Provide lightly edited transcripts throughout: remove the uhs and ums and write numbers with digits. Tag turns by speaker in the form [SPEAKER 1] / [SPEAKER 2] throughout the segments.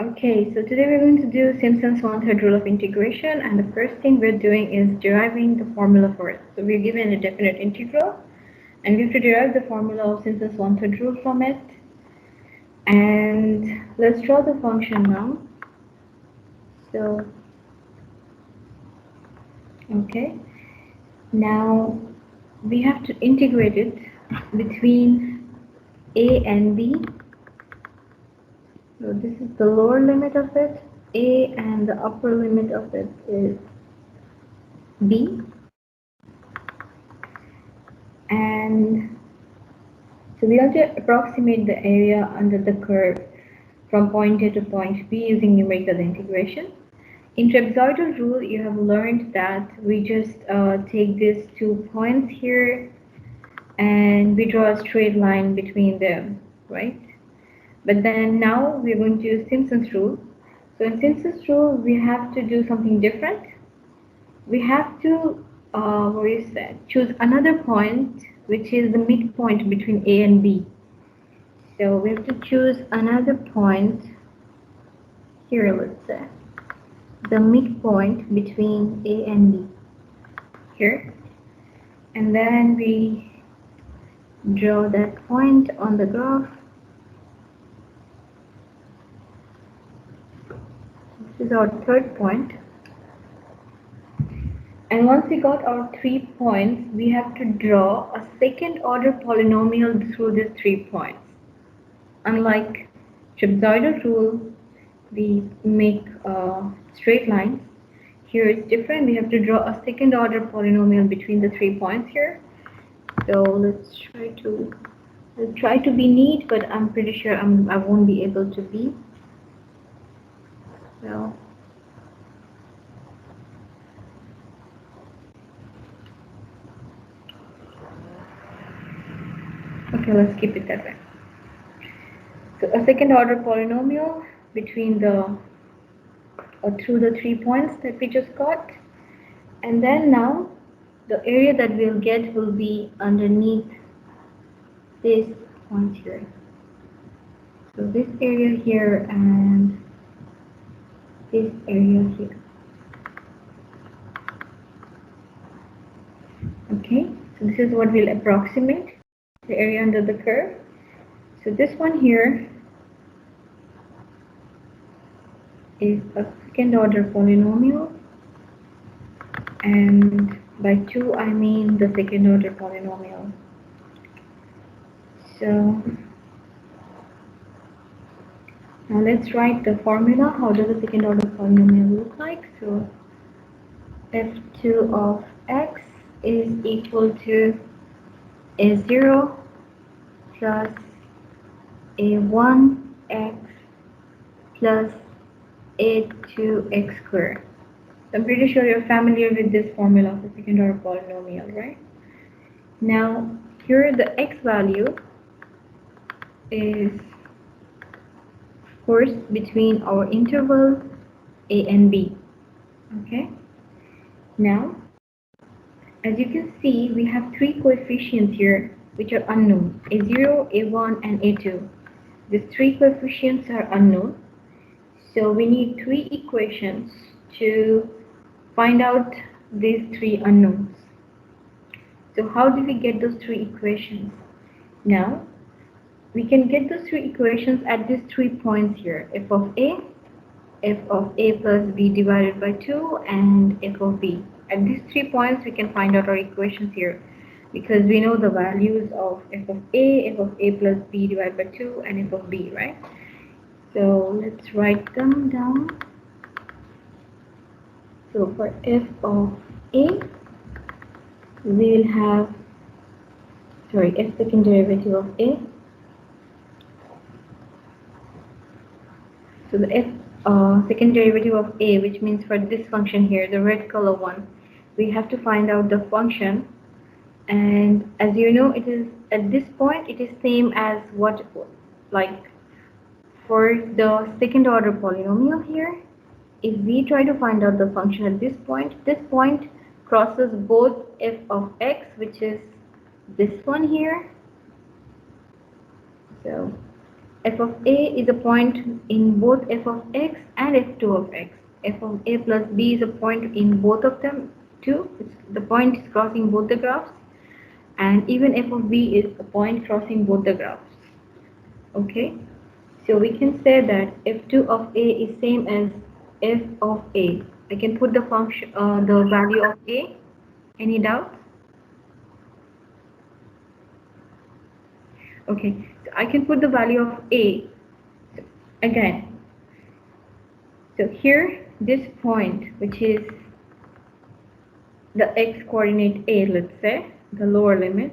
[SPEAKER 1] Okay, so today we're going to do Simpson's one-third rule of integration, and the first thing we're doing is deriving the formula for it. So we're given a definite integral, and we have to derive the formula of Simpson's one-third rule from it. And let's draw the function now. So, okay, now we have to integrate it between a and b. So this is the lower limit of it, a, and the upper limit of it is b. And so we have to approximate the area under the curve from point A to point B using numerical integration. In trapezoidal rule, you have learned that we just take these 2 points here and we draw a straight line between them, right? But then now we're going to use Simpson's rule. So in Simpson's rule, we have to do something different. We have to choose another point which is the midpoint between A and B. So we have to choose another point here, let's say the midpoint between A and B here, and then we draw that point on the graph. This is our third point. And once we got our 3 points, we have to draw a second order polynomial through these 3 points. Unlike trapezoidal rule, we make straight lines. Here it's different. We have to draw a second order polynomial between the 3 points here. So let's try to be neat, but I'm pretty sure I won't be able to be. So okay, let's keep it that way. So a second order polynomial between through the 3 points that we just got, and then now the area that we'll get will be underneath this point here. So this area here and this area here. Okay, so this is what we'll approximate, the area under the curve. So this one here is a second order polynomial, and by 2 I mean the second order polynomial. So now let's write the formula. How does the second order polynomial look like? So f2 of x is equal to a0 plus a1x plus a2x squared. I'm pretty sure you're familiar with this formula of the second order polynomial, right? Now here the x value is of course between our interval a and b. Okay, now as you can see, we have 3 coefficients here which are unknown, a0, a1 and a2. These 3 coefficients are unknown, so we need 3 equations to find out these 3 unknowns. So how do we get those 3 equations? Now we can get those 3 equations at these 3 points here, f of a plus b divided by 2, and f of b. At these 3 points we can find out our equations here, because we know the values of f of a plus b divided by 2, and f of b, right? So let's write them down. So for f of a, we will have, f second derivative of a. So the f second derivative of a, which means for this function here, the red color one, we have to find out the function. And as you know, it is at this point it is same as what, like for the second order polynomial here, if we try to find out the function at this point crosses both f of x, which is this one here. So f of a is a point in both f of x and f2 of x. F of a plus b is a point in both of them too. The point is crossing both the graphs, and even f of b is a point crossing both the graphs. Okay, so we can say that f2 of a is same as f of a. I can put the function, the value of a. Any doubt? Okay, so I can put the value of a. So again, so here this point, which is the x coordinate a, let's say the lower limit,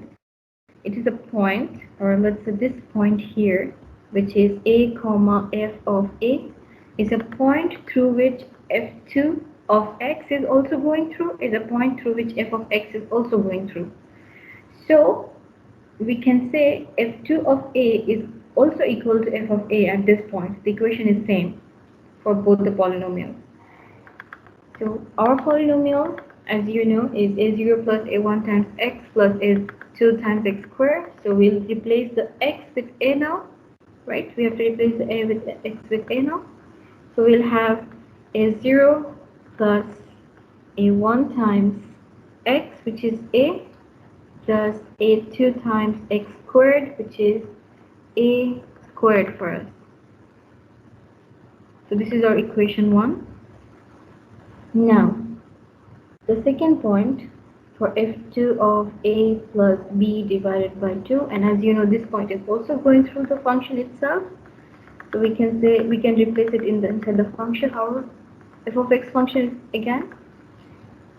[SPEAKER 1] it is a point, or let's say this point here, which is a comma f of a, is a point through which f2 of x is also going through, is a point through which f of x is also going through. So we can say f2 of a is also equal to f of a at this point. The equation is same for both the polynomials. So our polynomial, as you know, is a0 plus a1 times x plus a2 times x squared. So we'll replace the x with a now, right? We have to replace the a with x with a now. So we'll have a0 plus a1 times x, which is a, plus a2 times x squared, which is a squared for us. So this is our equation 1. Now, the second point for f2 of a plus b divided by 2, and as you know, this point is also going through the function itself. So we can say, we can replace it inside the function, our f of x function again.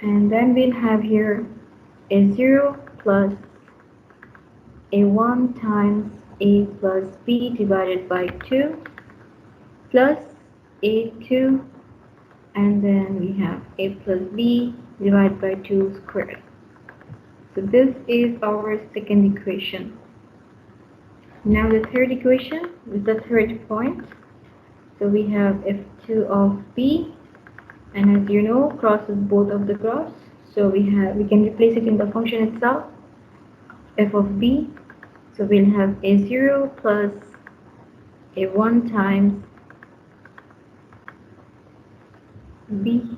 [SPEAKER 1] And then we'll have here a0 plus a1 times a plus b divided by 2 plus a2, and then we have a plus b divided by 2 squared. So this is our second equation. Now the third equation is the third point. So we have f2 of b, and as you know, crosses both of the graphs. So we can replace it in the function itself, f of b. So we'll have a0 plus a1 times b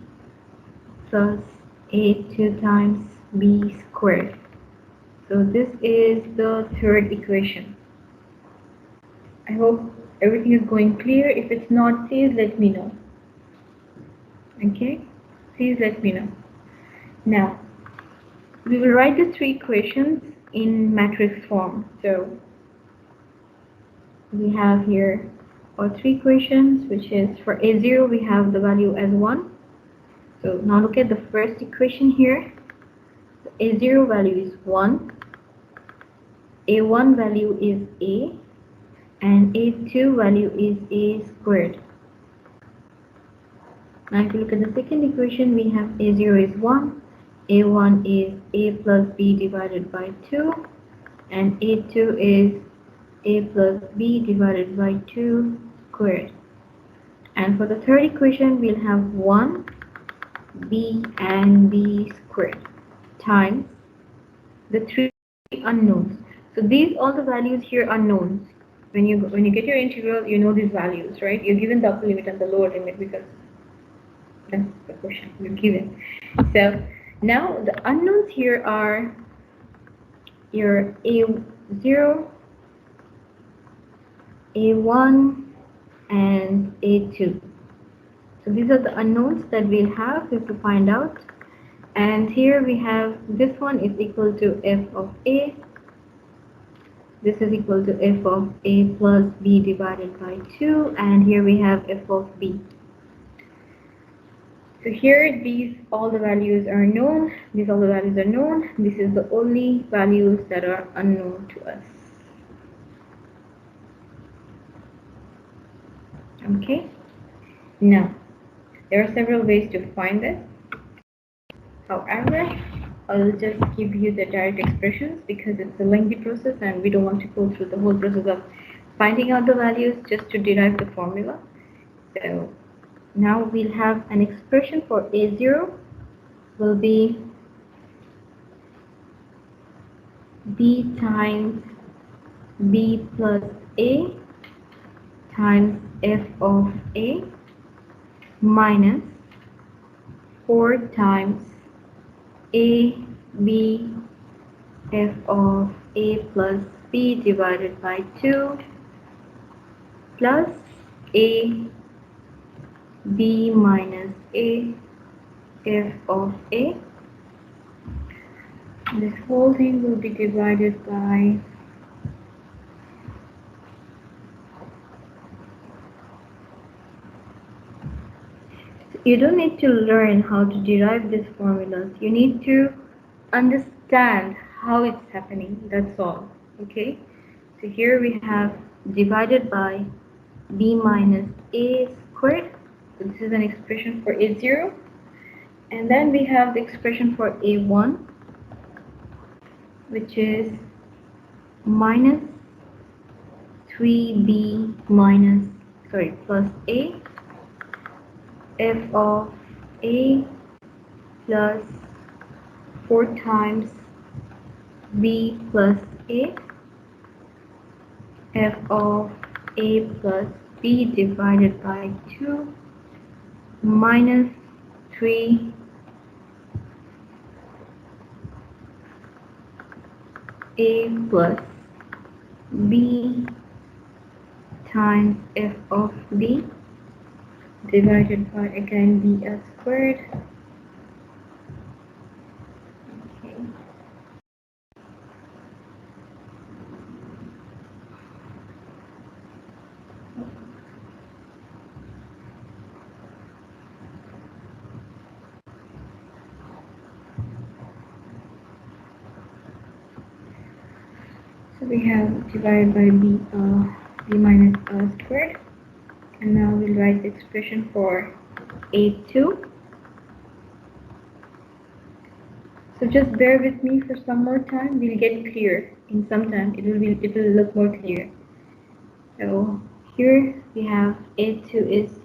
[SPEAKER 1] plus a2 times b squared. So this is the third equation. I hope everything is going clear. If it's not, please let me know. Okay, please let me know. Now we will write the three equations in matrix form. So we have here our three equations, which is for a0 we have the value as 1. So now look at the first equation here. The a0 value is 1, a1 value is a, and a2 value is a squared. Now if you look at the second equation, we have a0 is 1, a1 is a plus b divided by 2, and a2 is a plus b divided by 2 squared. And for the third equation, we'll have 1, b and b squared times the three unknowns. So these, all the values here are knowns. When you get your integral, you know these values, right? You're given the upper limit and the lower limit because that's the question you're given. So now the unknowns here are your a0, a1, and a2. So these are the unknowns that we'll have. We have to find out. And here we have, this one is equal to f of a. This is equal to f of a plus b divided by 2. And here we have f of b. So here, these, all the values are known. These, all the values are known. This is the only values that are unknown to us. Okay. Now, there are several ways to find this. However, I'll just give you the direct expressions because it's a lengthy process and we don't want to go through the whole process of finding out the values just to derive the formula. So now we'll have an expression for a0 will be b times b plus a times f of a minus 4 times a b f of a plus b divided by 2 plus a b minus a f of a. This whole thing will be divided by you don't need to learn how to derive these formulas. You need to understand how it's happening. That's all. Okay. So here we have divided by b minus a squared. So this is an expression for a0. And then we have the expression for a1, which is minus 3b plus a f of a plus 4 times b plus a f of a plus b divided by 2 minus 3 a plus b times f of b divided by again b squared. Okay. So we have divided by b minus squared, and now we'll write the expression for a2. So just bear with me for some more time. We'll get clear in some time. It will look more clear. So here we have a2 is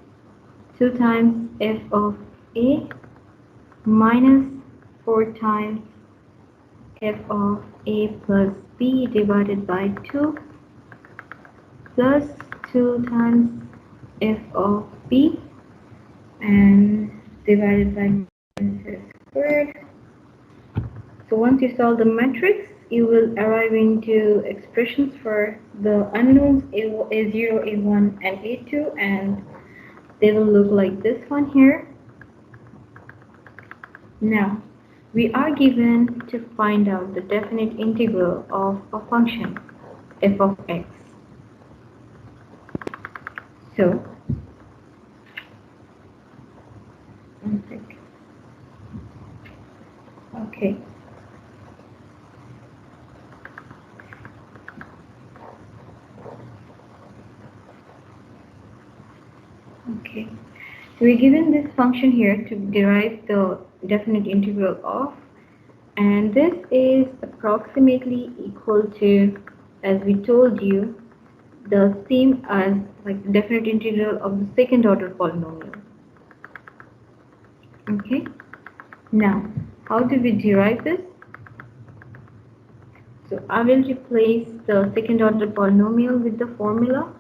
[SPEAKER 1] 2 times f of a minus 4 times f of a plus b divided by 2 plus 2 times f of b and divided by s squared. So once you solve the matrix, you will arrive into expressions for the unknowns a0, a1, and a2, and they will look like this one here. Now, we are given to find out the definite integral of a function f of x. So, one second. Okay. Okay. So we're given this function here to derive the definite integral of, and this is approximately equal to, as we told you, the same as like the definite integral of the second order polynomial. Okay. Now, how do we derive this? So I will replace the second order polynomial with the formula.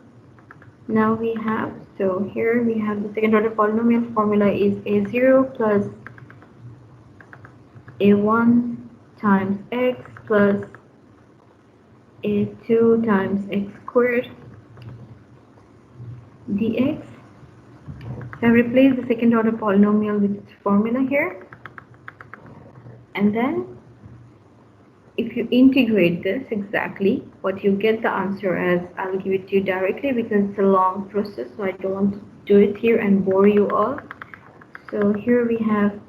[SPEAKER 1] Now we have, so here we have the second order polynomial formula is a0 plus a1 times x plus a2 times x squared dx. So I replace the second order polynomial with its formula here, and then if you integrate this exactly, what you get the answer as, I'll give it to you directly because it's a long process, so I don't want to do it here and bore you all. So here we have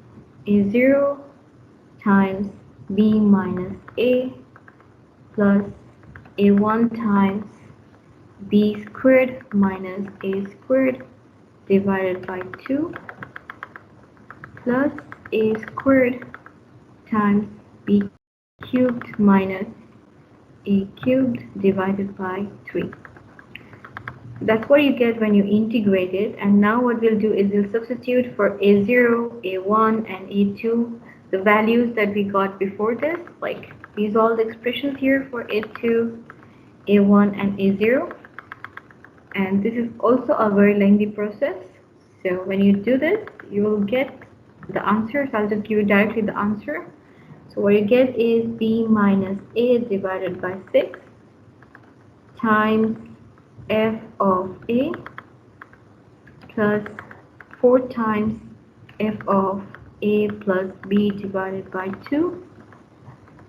[SPEAKER 1] a0 times b minus a plus a1 times b squared minus a squared divided by 2 plus a squared times b cubed minus a cubed divided by 3. That's what you get when you integrate it. And now what we'll do is we'll substitute for a0, a1 and a2 the values that we got before this, like these all the expressions here for a2, a1 and a0, and this is also a very lengthy process. So when you do this, you will get the answer. So I'll just give you directly the answer. So what you get is b minus a divided by 6 times f of a plus 4 times f of a plus b divided by 2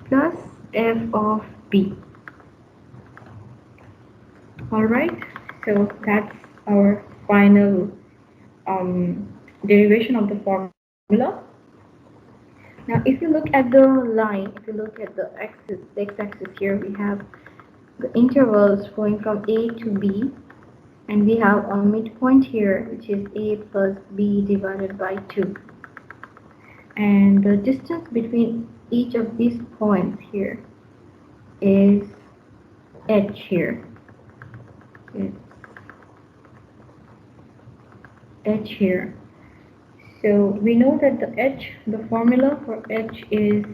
[SPEAKER 1] plus f of b. Alright, so that's our final derivation of the formula. Now if you look at the line, if you look at the axis, the x-axis here, we have the intervals going from a to b, and we have a midpoint here which is a plus b divided by 2, and the distance between each of these points here is h here. It's h here. So we know that the formula for h is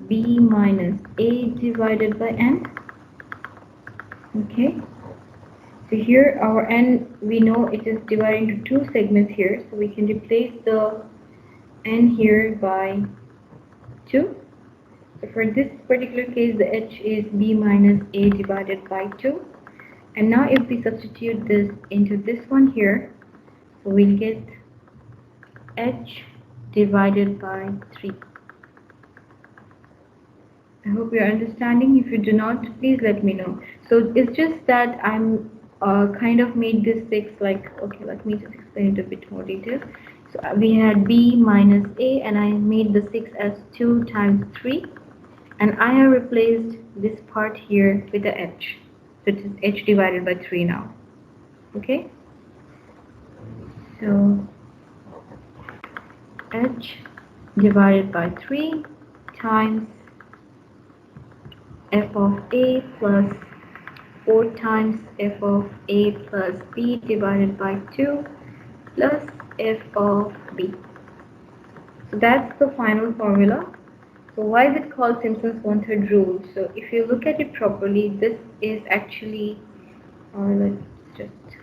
[SPEAKER 1] b minus a divided by n. Okay. So here our n, we know it is divided into two segments here, so we can replace the n here by 2. So for this particular case, the h is b minus a divided by 2. And now if we substitute this into this one here, so we'll get h divided by 3. I hope you're understanding. If you do not, please let me know. So it's just that I'm kind of made this 6 like, okay, let me just explain it a bit more detail. So we had b minus a, and I made the 6 as 2 times 3, and I have replaced this part here with the h. So it is h divided by 3 now. Okay? So h divided by 3 times f of a plus 4 times f of a plus b divided by 2 plus f of b. So that's the final formula. So why is it called Simpson's one-third rule? So if you look at it properly, this is actually, let's just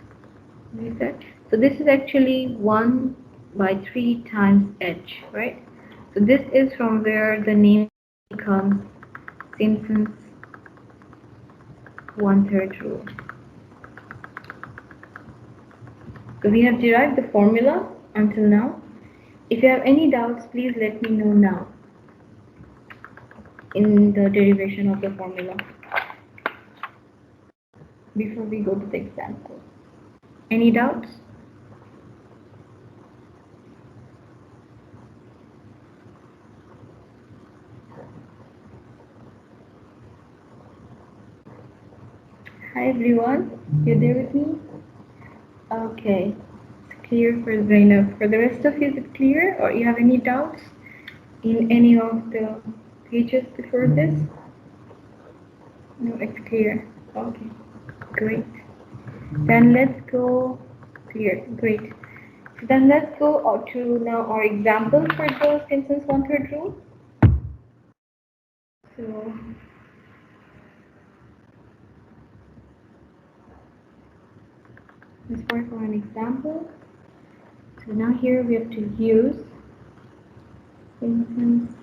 [SPEAKER 1] read that. So this is actually 1 by 3 times h, right? So this is from where the name becomes Simpson's one-third rule. So we have derived the formula until now. If you have any doubts, please let me know now in the derivation of the formula before we go to the example. Any doubts? Hi everyone, you're there with me? Okay, it's clear for Zainab. For the rest of you, is it clear, or you have any doubts in any of the pages before this? No, it's clear. Okay, great. Then let's go. Clear, great. So then let's go to now our example for the Simpson's one-third rule. So let's work on an example. So now here we have to use Simpson's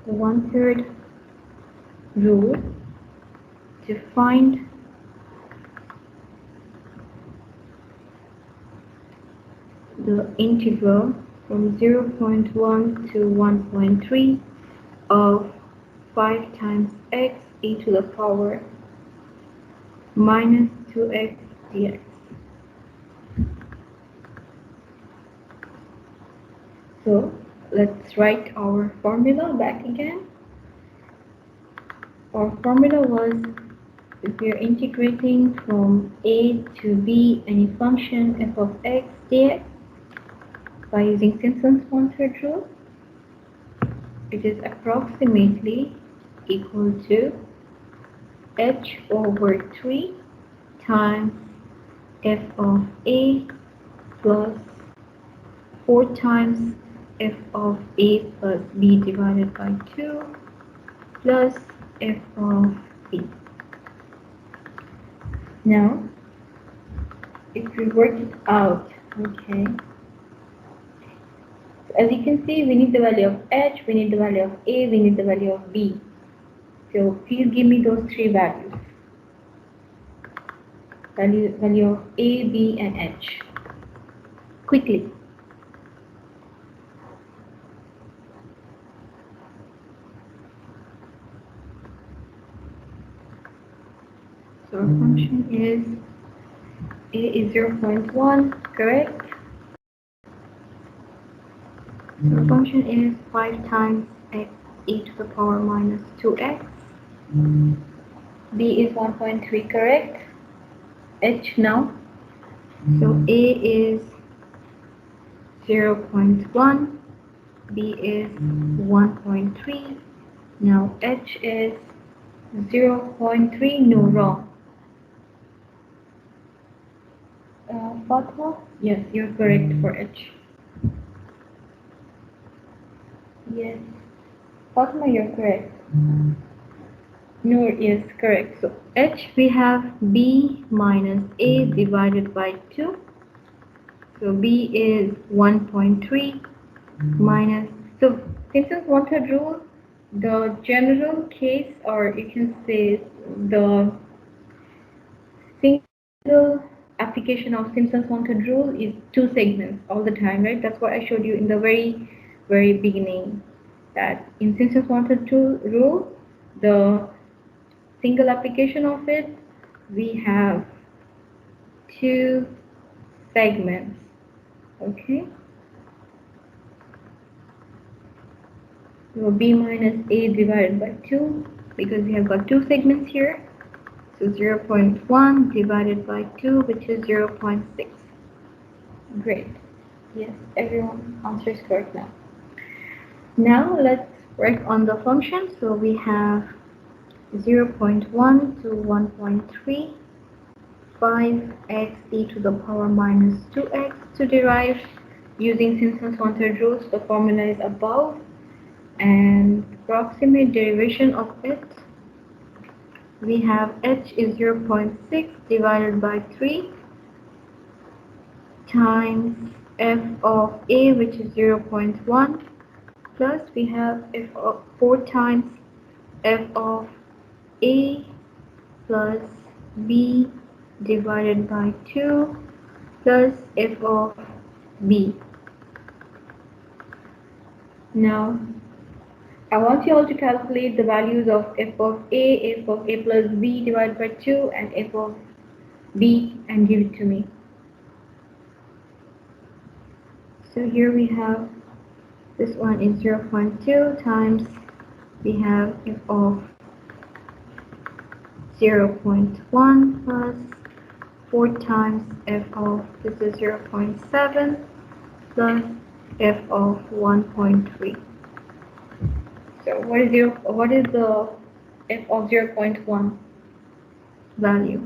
[SPEAKER 1] the one-third rule to find the integral from 0.1 to 1.3 of 5 times x e to the power minus 2x dx. So let's write our formula back again. Our formula was, if we are integrating from a to b any function f of x dx by using Simpson's one-third rule, it is approximately equal to h over 3 times f of a plus 4 times f of a plus b divided by 2 plus f of b. Now, if we work it out, okay, so as you can see, we need the value of h, we need the value of a, we need the value of b. So please give me those three values. Value of a, b, and h. Quickly. So our function is a is 0.1, correct? So our function is 5 times x e to the power minus 2x. B is 1.3, correct? H now. So a is 0.1, b is 1.3. Now h is 0.3, no, wrong. Fatma? Yes, you're correct for h. Yes. Fatma, you're correct. No, yes, correct. So h, we have b minus a divided by 2. So b is 1.3 minus, so Simpson's one-third rule, the general case, or you can say the single application of Simpson's one-third rule is 2 segments all the time, right? That's what I showed you in the very beginning, that in Simpson's one-third rule, the single application of it, we have 2 segments, okay? So b minus a divided by 2, because we have got 2 segments here. So 0.1 divided by 2, which is 0.6. Great. Yes, everyone answers correct now. Now let's work on the function. So we have 0.1 to 1.3, 5x e to the power minus 2x to derive using Simpson's one-third rules. The formula is above, and approximate derivation of it, we have h is 0.6 divided by 3 times f of a, which is 0.1, plus we have f of 4 times f of a plus b divided by 2 plus f of b. Now I want you all to calculate the values of f of a plus b divided by 2, and f of b, and give it to me. So here we have, this one is 0.2 times, we have f of 0.1 plus 4 times f of, this is 0.7 plus f of 1.3. So what is the f of 0.1 value?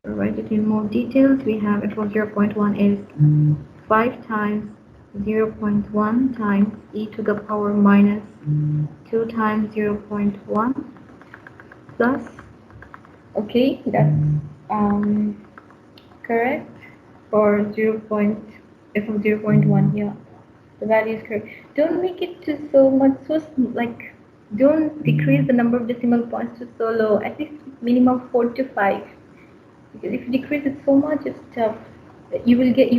[SPEAKER 1] So write it in more details. We have f of 0.1 is 5 times 0.1 times e to the power minus 2 times 0.1 plus, okay, that's correct for f of 0.1, yeah. The value is correct. Don't make it to so much, like, don't decrease the number of decimal points to so low. At least minimum 4 to 5. Because if you decrease it so much, it's tough. You will get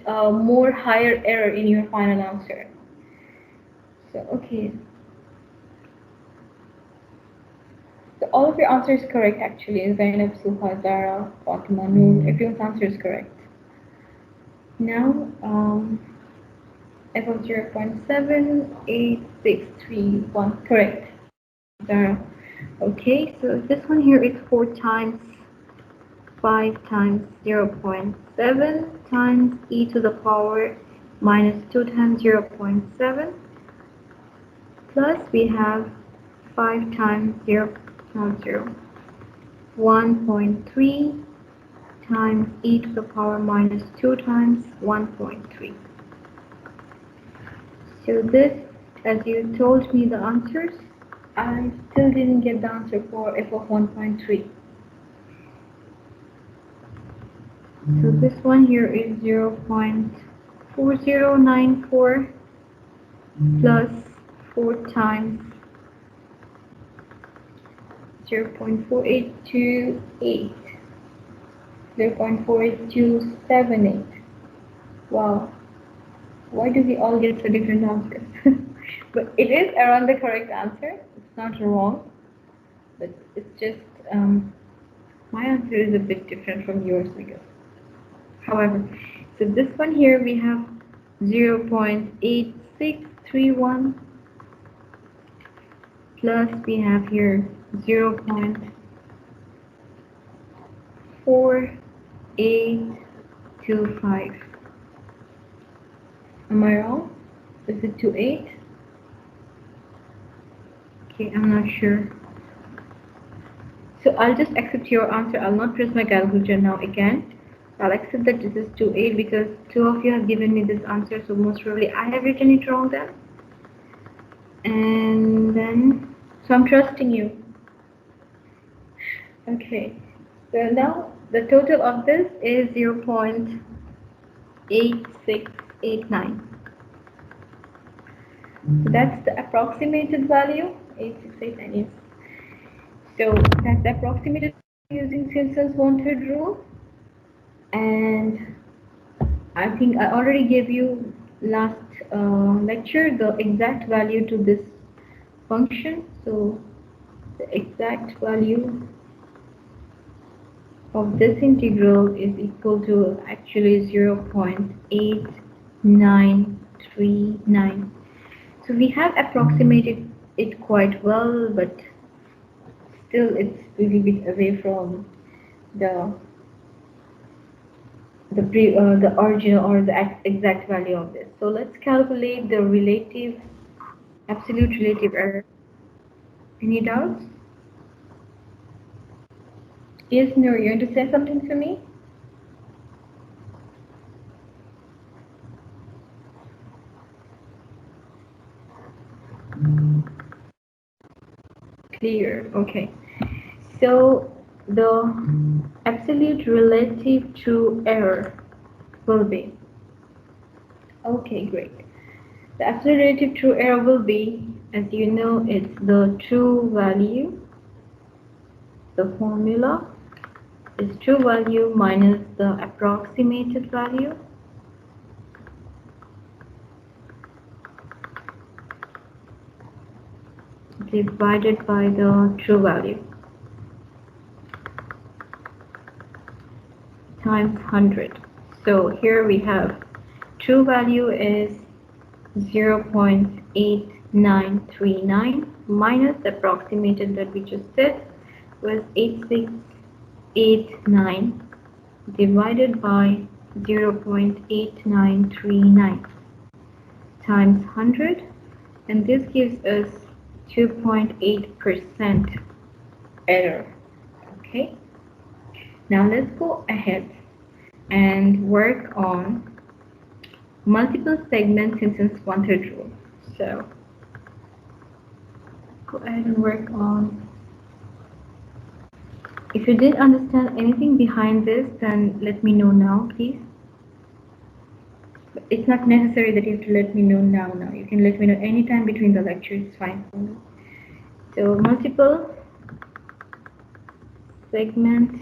[SPEAKER 1] more higher error in your final answer. So okay. So all of your answers correct actually. Zainab, Suha, Zara, Fatima, Noor. Everyone's answer is correct. Now f of 0.78631, correct, Zara. Okay, so this one here is 4 times 5 times 0.7 times e to the power minus 2 times 0.7 plus we have 5 times 1.3 times e to the power minus 2 times 1.3. So this, as you told me the answers, I still didn't get the answer for f of 1.3. So this one here is 0.4094 plus 4 times 0.4828, 0.48278. Wow, why do we all get so different answers? But it is around the correct answer. It's not wrong, but it's just my answer is a bit different from yours, I guess. However, so this one here we have 0.8631 plus we have here 0.4825. Am I wrong? Is it 28? Okay, I'm not sure. So I'll just accept your answer. I'll not press my calculator now again. I'll accept that this is 28 because two of you have given me this answer, so most probably I have written it wrong then. And then, so I'm trusting you. Okay, so now the total of this is 0.8689. So that's the approximated value, 8689 is. So that's the approximated using Simpson's one-third rule. And I think I already gave you last lecture the exact value to this function. So the exact value of this integral is equal to actually 0.8939. So we have approximated it quite well, but still it's a little bit away from the original or the exact value of this. So let's calculate the absolute relative error. Any doubts? Yes, no, you want to say something to me? Clear, okay. So the absolute relative true error will be, okay, great. The absolute relative true error will be, as you know, it's the true value. The formula is true value minus the approximated value divided by the true value times 100. So here we have true value is 0.8939 minus the approximated that we just did was 8689 divided by 0.8939 times 100, and this gives us 2.8% error. Okay, now let's go ahead and work on multiple segment Simpson's one-third rule. So go ahead and work on. If you didn't understand anything behind this, then let me know now, please. But it's not necessary that you have to let me know now. You can let me know anytime between the lectures, it's fine for me. So multiple segment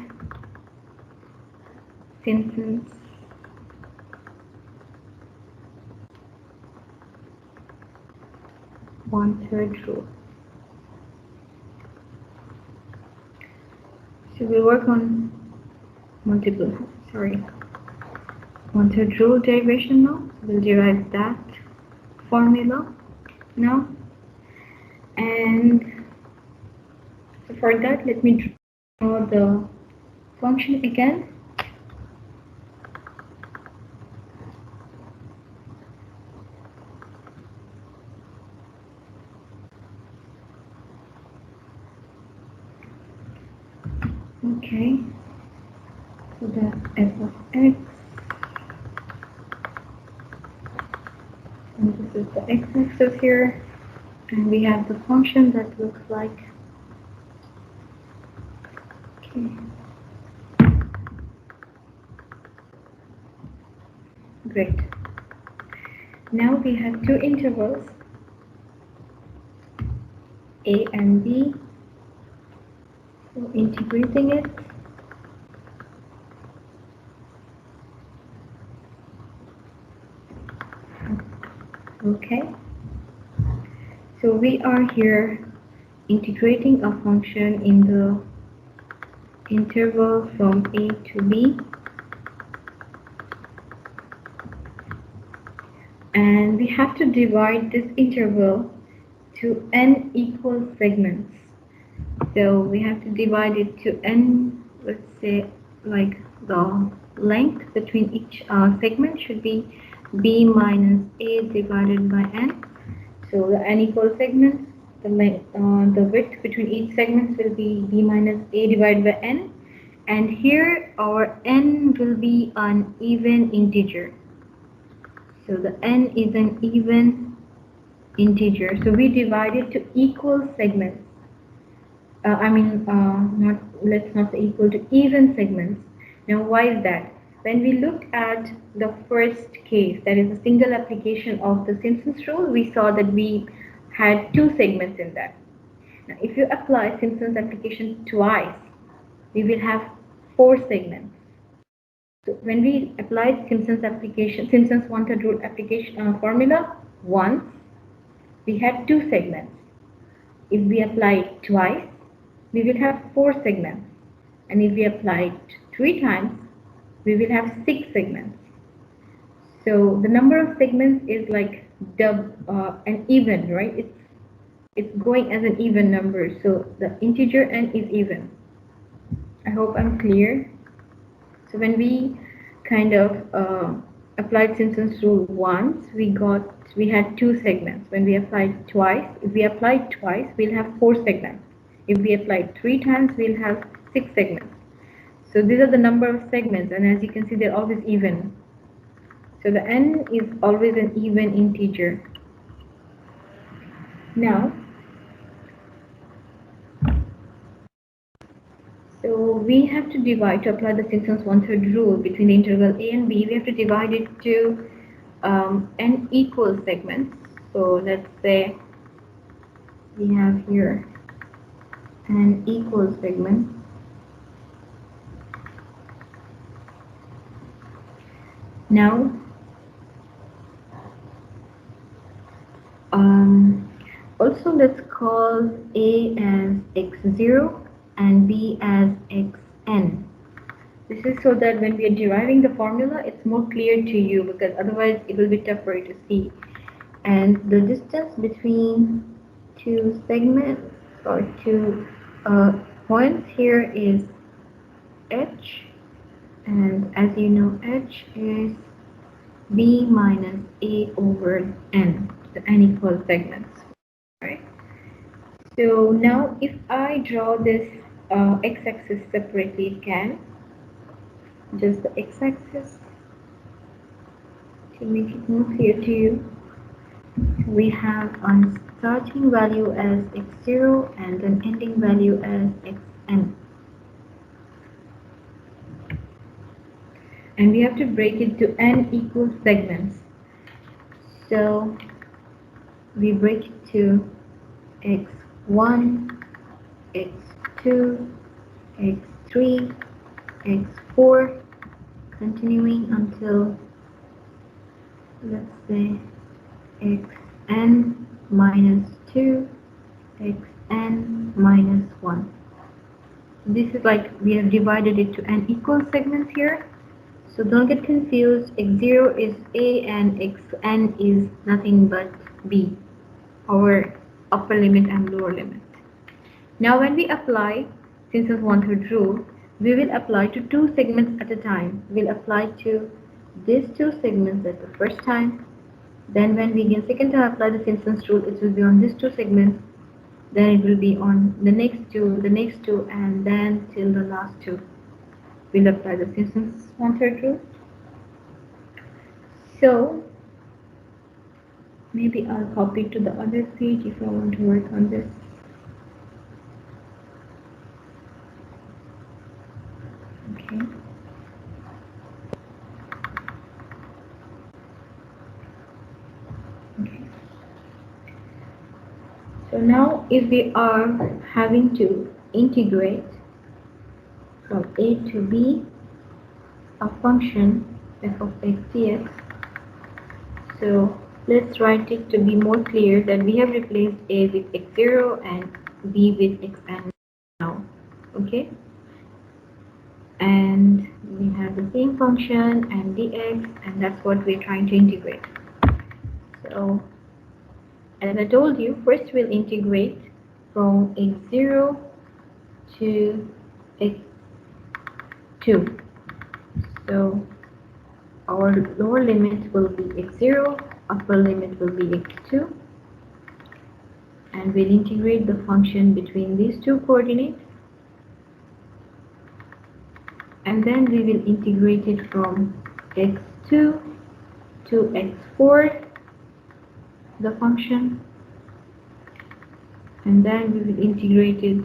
[SPEAKER 1] Simpson's one-third rule. So we'll work on one-third rule derivation now. So we'll derive that formula now. And so for that, let me draw the function again. Okay, so that's f of x And this is the x-axis here, and we have the function that looks like. Okay. Great. Now we have two intervals, a and b. So integrating it. Okay. So we are here integrating a function in the interval from a to b. And we have to divide this interval to n equal segments. So we have to divide it to n, let's say, like the length between each segment should be b minus a divided by n. So the n equal segments, the length, the width between each segment will be b minus a divided by n. And here our n will be an even integer. So the n is an even integer. So we divide it to equal segments. Let's not say equal to even segments. Now, why is that? When we look at the first case, that is a single application of the Simpson's rule, we saw that we had two segments in that. Now, if you apply Simpson's application twice, we will have four segments. So when we applied Simpson's one-third rule application formula once, we had two segments. If we apply it twice, we will have four segments. And if we apply it three times, we will have six segments. So the number of segments is like an even, right? It's going as an even number. So the integer n is even. I hope I'm clear. So when we kind of applied Simpson's rule once, we had two segments. When we applied twice, if we applied twice, we'll have four segments. If we applied three times, we'll have six segments. So these are the number of segments, and as you can see, they're always even. So the n is always an even integer. Now, so we have to divide, to apply the Simpson's one-third rule between the interval a and b, we have to divide it to n equal segments. So let's say we have here an equal segment. Now, also let's call a as x0 and b as xn. This is so that when we are deriving the formula, it's more clear to you, because otherwise it will be tough for you to see. And the distance between two segments or two points here is h, and as you know, h is b minus a over n, the n equal segments. Right? So now if I draw this x-axis separately, it can just the x-axis to make it more clear to you. We have a starting value as x0 and an ending value as xn. And we have to break it to n equal segments. So we break it to x1, x2, x3, x4, continuing until, let's say, xn minus 2, xn minus 1. This is like we have divided it to n equal segments here. So don't get confused, x0 is a and xn is nothing but b, our upper limit and lower limit. Now when we apply Simpson's one-third rule, we will apply to two segments at a time. We'll apply to these two segments at the first time. Then when we again second time apply the Simpson's rule, it will be on these two segments. Then it will be on the next two, and then till the last two. We'll apply the Simpson's one-third rule. So Maybe I'll copy it to the other page if I want to work on this. Okay. Okay. So now if we are having to integrate from a to b a function f of x dx, so let's write it to be more clear that we have replaced a with x0 and b with xn now. Okay, and we have the same function and dx, and that's what we're trying to integrate. So as I told you, first we'll integrate from x0 to x2. So our lower limit will be x0, upper limit will be x2, and we'll integrate the function between these two coordinates, and then we will integrate it from x2 to x4, the function, and then we will integrate it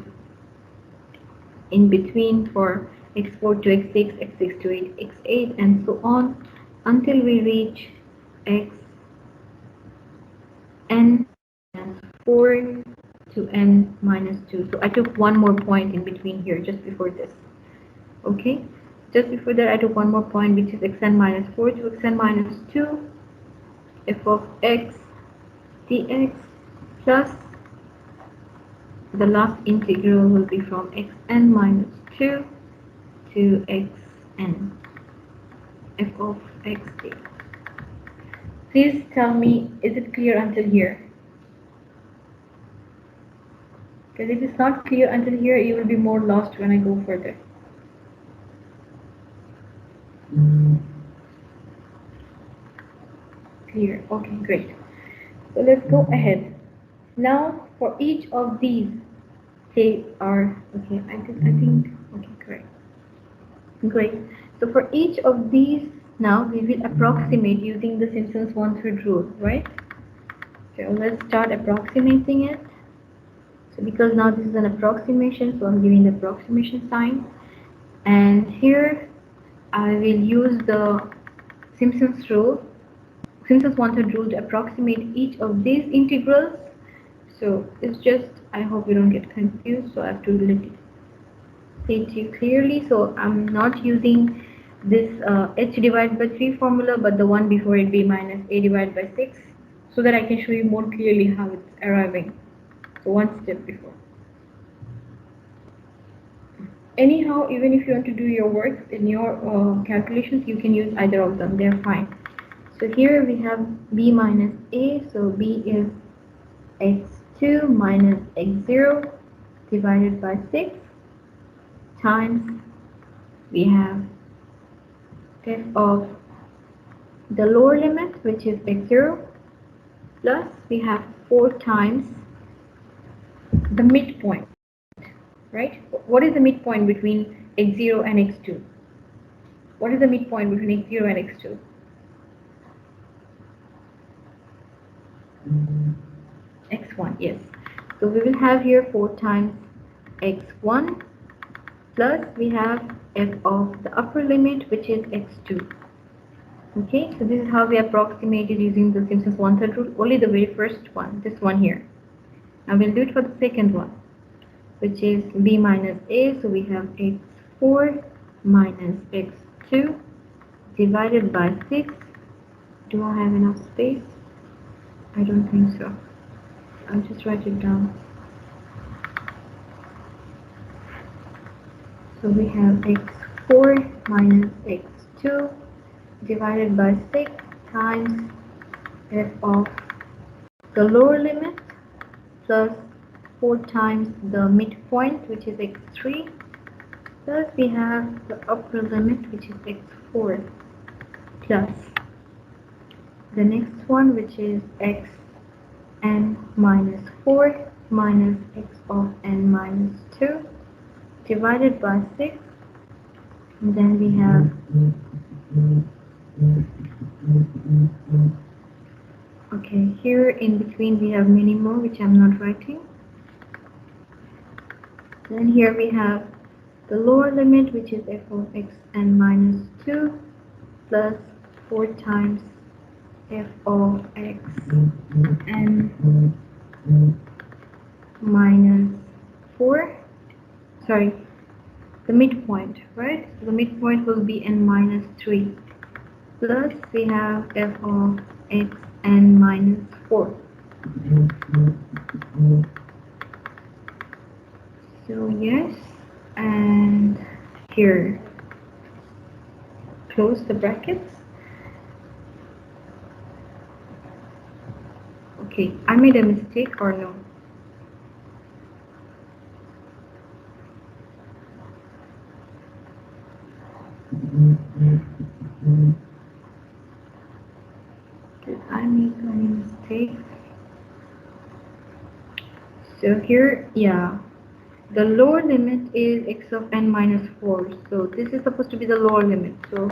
[SPEAKER 1] in between for x4 to x6, x6 to x8, and so on until we reach xn and 4 to n minus 2. So I took one more point in between here just before this. Okay, just before that I took one more point, which is xn minus 4 to xn minus 2 f of x dx plus the last integral will be from xn minus 2 to xn f of x dx. Please tell me, is it clear until here? Because if it's not clear until here, you will be more lost when I go further. Clear. Okay, great. So let's go ahead. Now for each of these, they are okay. I think okay, correct. Great. So for each of these, now we will approximate using the Simpson's 1/3 rule, right? So let's start approximating it. So because now this is an approximation, so I'm giving the approximation sign, and here I will use the Simpson's rule, Simpson's 1/3 rule, to approximate each of these integrals. So it's just, I hope you don't get confused, so I have to let it say to you clearly. So I'm not using this h divided by 3 formula, but the one before it, b minus a divided by 6, so that I can show you more clearly how it's arriving. So one step before. Anyhow, even if you want to do your work in your calculations, you can use either of them, they're fine. So here we have b minus a, so b is x2 minus x0 divided by 6 times we have f of the lower limit, which is x0, plus we have 4 times the midpoint, right? What is the midpoint between x0 and x2? What is the midpoint between x0 and x2? x1, yes. So we will have here 4 times x1 plus we have f of the upper limit, which is x2. Okay, so this is how we approximated using the Simpson's 1/3 rule, only the very first one, this one here. Now we'll do it for the second one, which is b minus a, so we have x4 minus x2 divided by 6. Do I have enough space? I don't think so. I'll just write it down. So we have x4 minus x2 divided by 6 times f of the lower limit plus 4 times the midpoint, which is x3, plus we have the upper limit, which is x4, plus the next one, which is xn minus 4 minus x of n minus 2 divided by 6, and then we have Okay, here in between we have many more which I'm not writing. Then here we have the lower limit, which is f of x n minus 2 plus 4 times f of x n minus 4. Sorry, the midpoint, right? So the midpoint will be n minus 3 plus we have f of x n minus 4. So yes, and here close the brackets. Okay, I made a mistake or no? Did I make any mistake? So here, yeah, the lower limit is x of n minus 4. So this is supposed to be the lower limit. So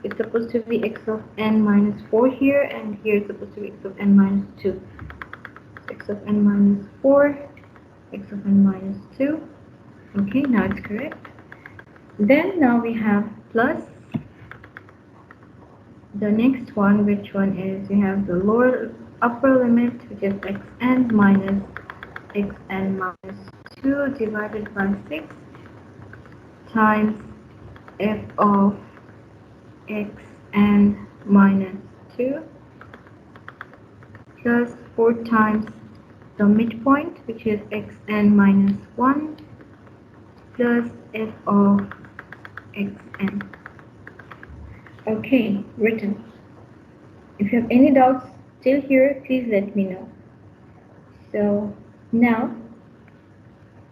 [SPEAKER 1] it's supposed to be x of n minus 4 here, and here it's supposed to be x of n minus 2. X of n minus 4, x of n minus 2. Okay, now it's correct. Then now we have plus the next one, which one is we have the lower upper limit, which is xn minus xn minus 2 divided by 6 times f of xn minus 2 plus 4 times the midpoint, which is xn minus 1 plus f of xn. Okay, written. If you have any doubts still here, please let me know. So now,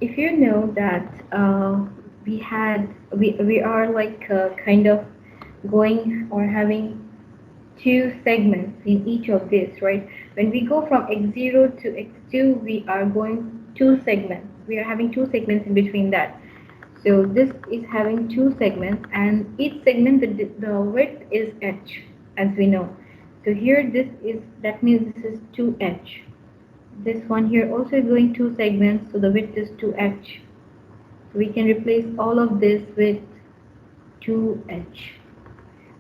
[SPEAKER 1] if you know that we are like kind of going or having two segments in each of these, right? When we go from x0 to x2, we are going two segments. We are having two segments in between that. So this is having two segments, and each segment the width is h, as we know. So here that means this is 2h. This one here also is going two segments, so the width is 2h. So we can replace all of this with 2h.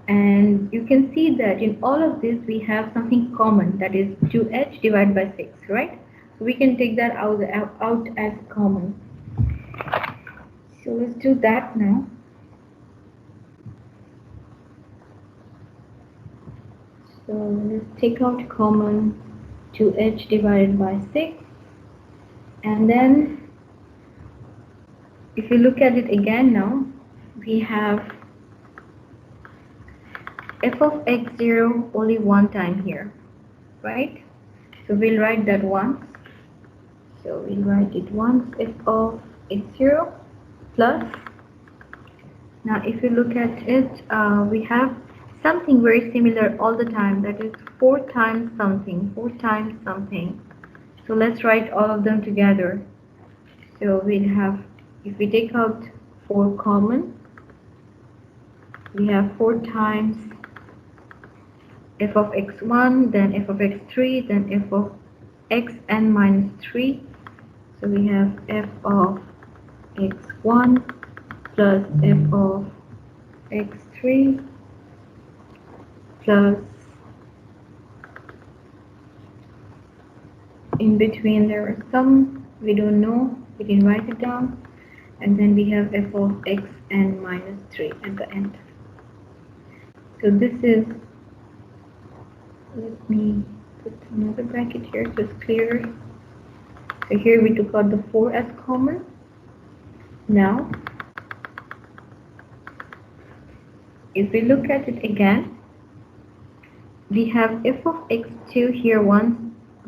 [SPEAKER 1] And you can see that in all of this we have something common, that is 2h divided by 6, right? So we can take that out as common. So let's do that now. So let's take out common 2h divided by 6, and then if you look at it again now, we have f of x0 only one time here, right? So we'll write that once. So we'll write it once, f of x0 plus. Now if you look at it, we have something very similar all the time, that is 4 times something, 4 times something. So let's write all of them together. So we'll have, if we take out 4 common, we have 4 times f of x1, then f of x3, then f of xn minus 3. So we have f of x1 plus f of x3 plus, in between there are some we don't know, we can write it down, and then we have f of xn minus 3 at the end. So this is, let me put another bracket here so it's clearer. So here we took out the 4 as common. Now if we look at it again, we have f of x2 here once.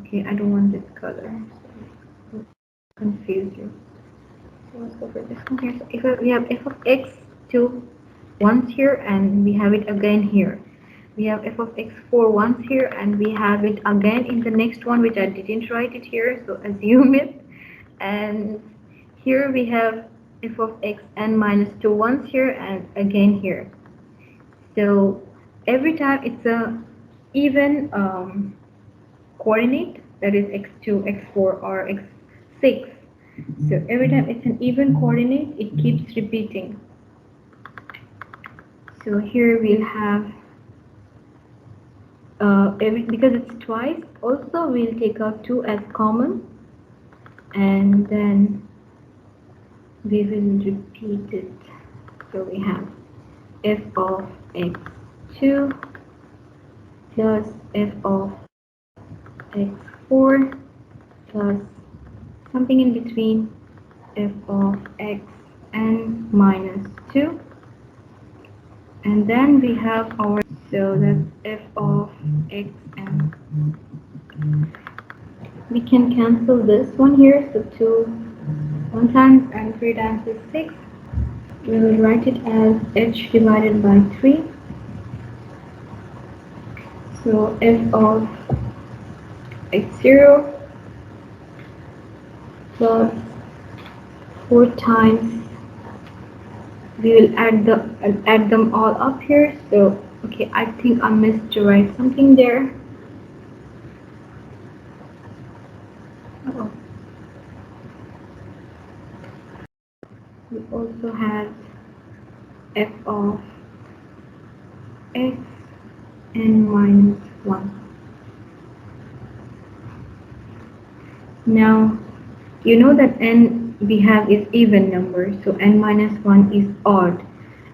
[SPEAKER 1] Okay, I don't want this color, so confuse you. So let's go for this one here. So if we have f of x2 once here, and we have it again here. We have f of x4 once here, and we have it again in the next one, which I didn't write it here, so assume it. And here we have f of xn minus 2 once here, and again here. So every time it's a even coordinate, that is x2, x4 or x6. So every time it's an even coordinate, it keeps repeating. So here we'll have because it's twice, also we'll take out 2 as common, and then we will repeat it. So we have f of x2 plus f of x4 plus something in between f of xn minus 2, and then we have our, so that's f of xn. We can cancel this one here, so 2 1 times and 3 times is 6. We will write it as h divided by 3. So f of x0 plus 4 times, we will add them all up here. So okay, I think I missed to write something there. We also have f of x n minus 1. Now you know that n we have is even number, so n minus 1 is odd,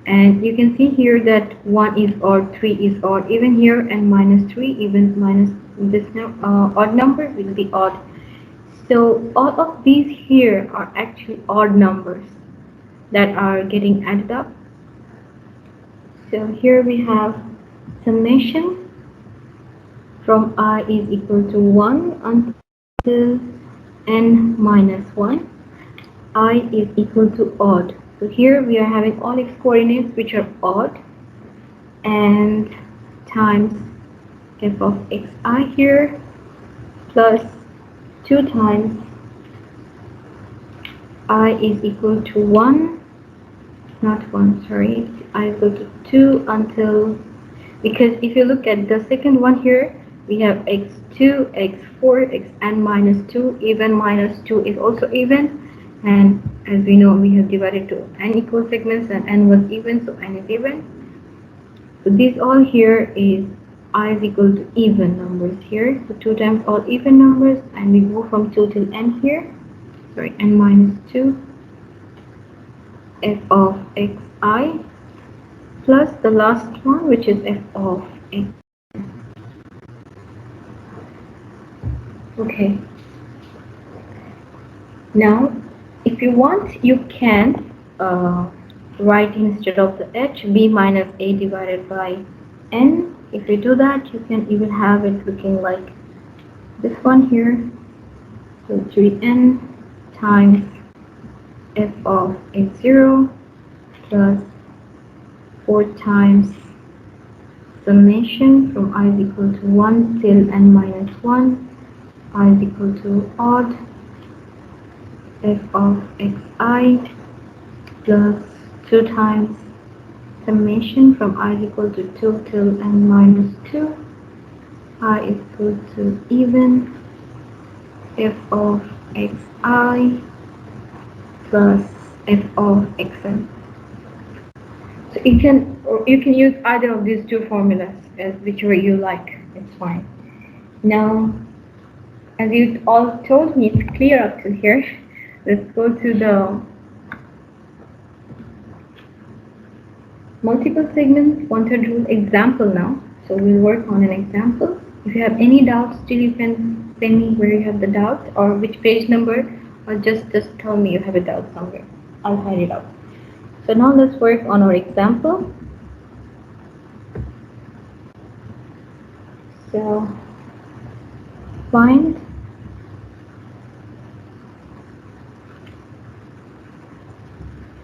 [SPEAKER 1] and you can see here that 1 is odd, 3 is odd, even here, and minus 3, even minus this odd number will be odd. So all of these here are actually odd numbers that are getting added up. So here we have summation from I is equal to 1 until n minus 1. I is equal to odd. So here we are having all x coordinates which are odd, and times f of xi here plus 2 times I is equal to 1, not 1, sorry, I is equal to 2 until, because if you look at the second one here, we have x2, x4, xn minus 2, even minus 2 is also even, and as we know, we have divided to n equal segments and n was even, so n is even. So this all here is I is equal to even numbers here, so 2 times all even numbers, and we go from 2 till n here, sorry, n minus 2, f of xi plus the last one, which is f of x. Okay. Now, if you want, you can write instead of the h b minus a divided by n. If you do that, you can even have it looking like this one here. So 3n times f of x0 plus 4 times summation from I is equal to 1 till n minus 1, I is equal to odd f of xi plus 2 times summation from I is equal to 2 till n minus 2, I is equal to even f of xi plus f of xn. So you can use either of these two formulas as whichever you like. It's fine. Now, as you all told me, it's clear up to here. Let's go to the multiple segments one-third rule example now. So we'll work on an example. If you have any doubts, still you can send me where you have the doubt or which page number, or just tell me you have a doubt somewhere. I'll find it out. So now let's work on our example. So find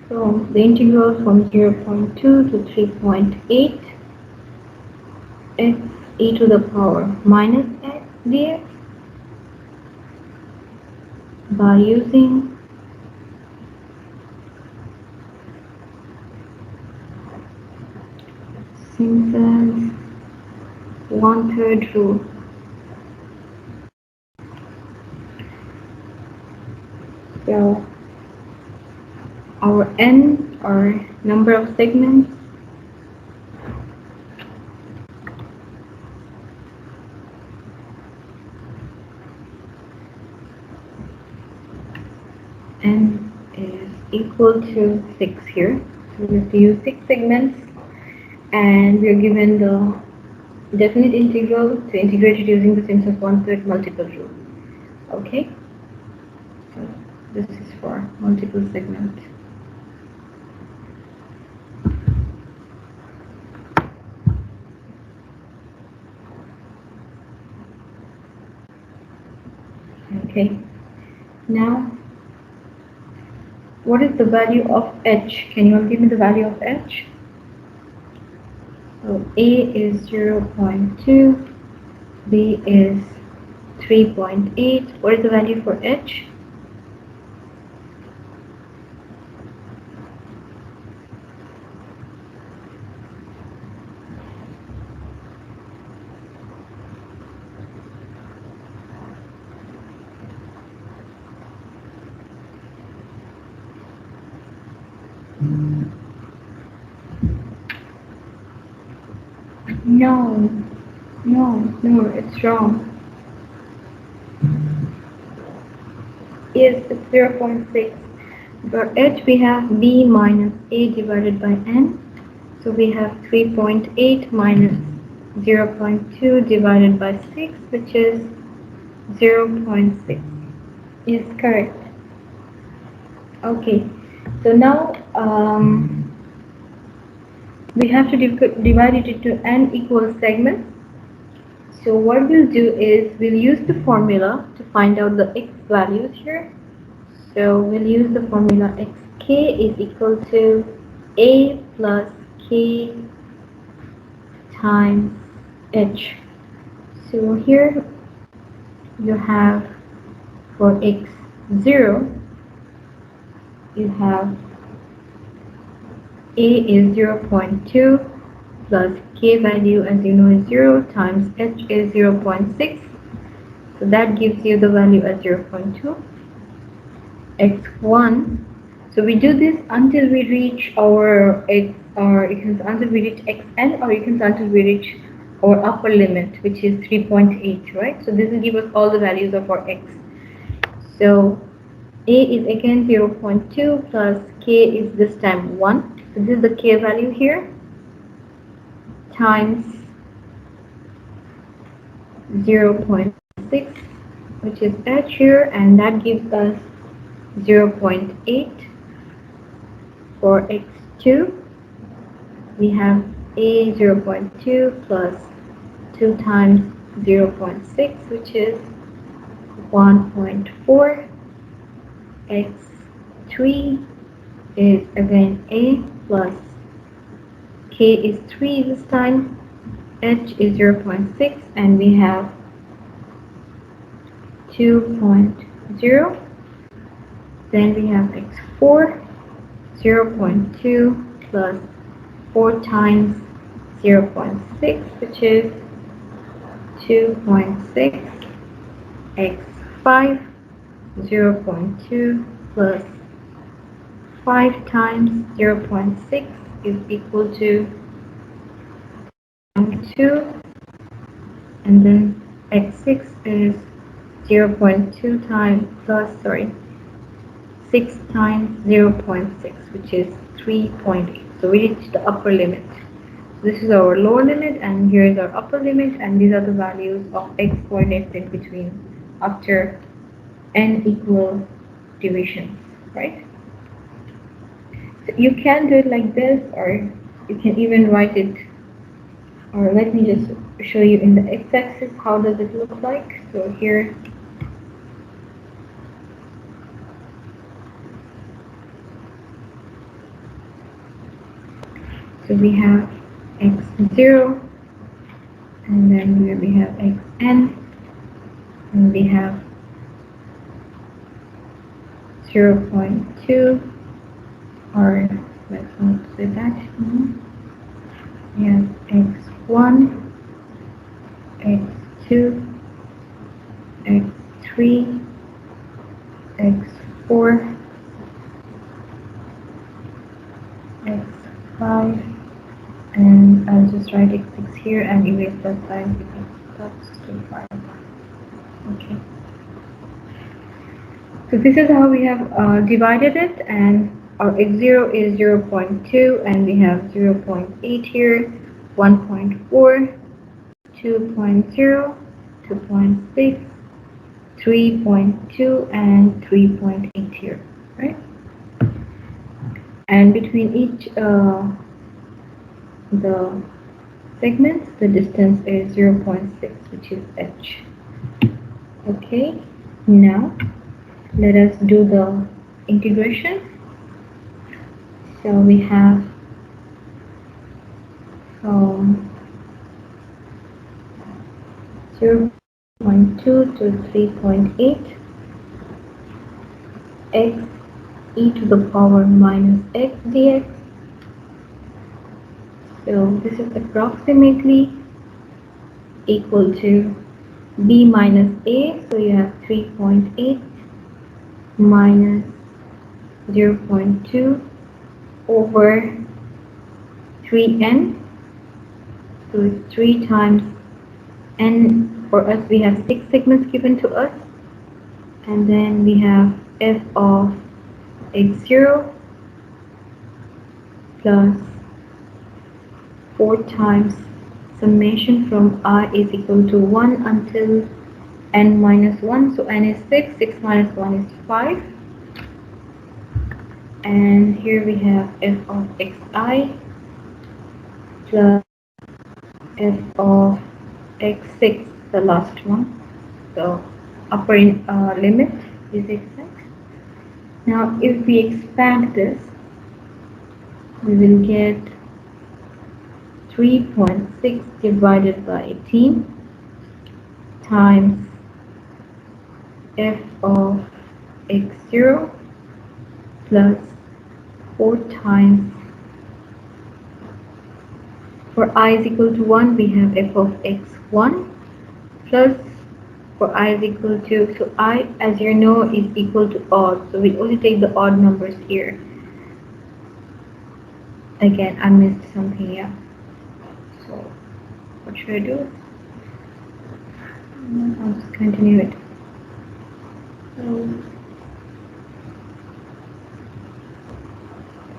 [SPEAKER 1] from the integral from 0.2 to 3.8 x e to the power minus x dx by using Simpson's one-third rule. So our n, or number of segments, n is equal to 6 here. So we have to use 6 segments, and we are given the definite integral to integrate it using the Simpson's one-third multiple rule. Okay, so this is for multiple segment. Okay, now what is the value of h? Can you all give me the value of h? So a is 0.2, b is 3.8. What is the value for h? No, no, it's wrong. Yes, it's 0.6. For h, we have b minus a divided by n. So we have 3.8 minus 0.2 divided by 6, which is 0.6. Yes, correct. Okay, so now we have to divide it into n equal segments. So what we'll do is we'll use the formula to find out the x values here. So we'll use the formula xk is equal to a plus k times h. So here you have for x0, you have a is 0.2 plus k value, as you know, is 0 times h is 0.6. So that gives you the value as 0.2. x1. So we do this until we reach our x, or until we reach xn, or until we reach our upper limit, which is 3.8, right? So this will give us all the values of our x. So a is again 0.2 plus k is this time 1. So this is the k value here, times 0.6, which is h here, and that gives us 0.8. For x2, we have a 0.2 plus 2 times 0.6, which is 1.4. x3 is again a plus k is 3 this time, h is 0.6, and we have 2.0. Then we have x4, 0.2 plus 4 times 0.6, which is 2.6. x5, 0.2 plus 5 times 0.6 is equal to 2, and then x6 is 0.2 times plus 6 times 0.6, which is 3.8. So we reached the upper limit. This is our lower limit, and here is our upper limit, and these are the values of x coordinates in between after n equal divisions, right? So you can do it like this, or you can even write it, or let me just show you in the x-axis how does it look like. So here, so we have x0, and then here we have xn, and we have 0.2, or let's not say that. We have x1, x2, x3, x4, 4 x5, and I'll just write x6 here and erase that side because that's too far. Okay. So this is how we have divided it, and our x0 is 0.2, and we have 0.8 here, 1.4, 2.0, 2.6, 3.2, and 3.8 here, right? And between each the segments, the distance is 0.6, which is h. Okay, now let us do the integration. So we have from 0.2 to 3.8 x e to the power minus x dx. So this is approximately equal to b minus a. So you have 3.8 minus 0.2 over 3n. So it's 3 times n. For us, we have 6 segments given to us, and then we have f of x0 plus 4 times summation from I is equal to 1 until n minus 1. So n is 6, 6 minus 1 is 5. And here we have f of xi plus f of x6, the last one. The upper limit is x6. Now if we expand this, we will get 3.6 divided by 18 times f of x0 plus 4 times, for I is equal to 1, we have f of x1 plus, for I is equal to, so I, as you know, is equal to odd, so we only take the odd numbers here. Again, I missed something, yeah. So what should I do? I'll just continue it. So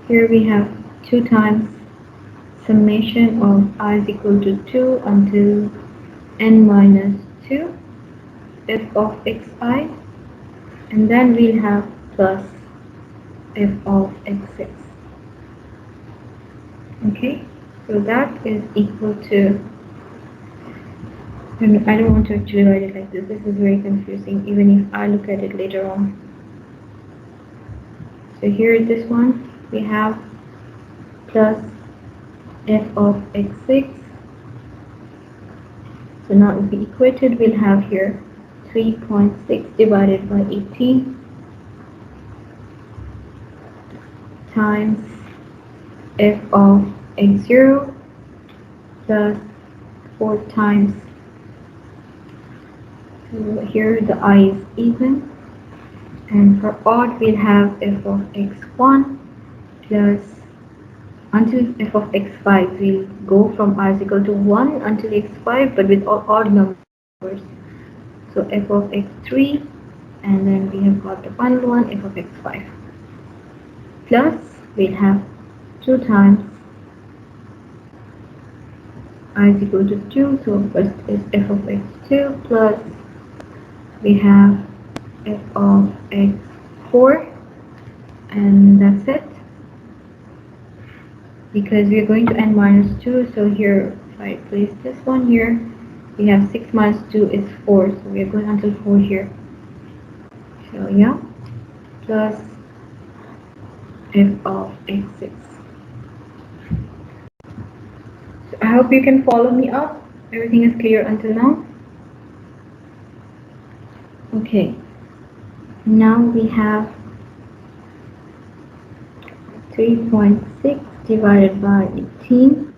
[SPEAKER 1] here we have 2 times summation of I is equal to 2 until n minus 2 f of xi, and then we'll have plus f of x6. Okay, so that is equal to, and I don't want to actually write it like this. This is very confusing, even if I look at it later on. So here, this one, we have plus f of x6. So now if we equate it, we'll have here 3.6 divided by 18 times f of x0 plus 4 times, so here the I is even, and for odd we'll have f of x1 plus, until f of x5 we'll go from I is equal to 1 until x5, but with all odd numbers. So f of x3, and then we have got the final one, f of x5, plus we'll have 2 times I is equal to 2, so first is f of x2 plus we have f of x4, and that's it, because we are going to n minus 2. So here, if I place this one here, we have 6 minus 2 is 4, so we are going until 4 here. So yeah, plus f of x6. So I hope you can follow me up. Everything is clear until now. Okay, now we have 3.6 divided by 18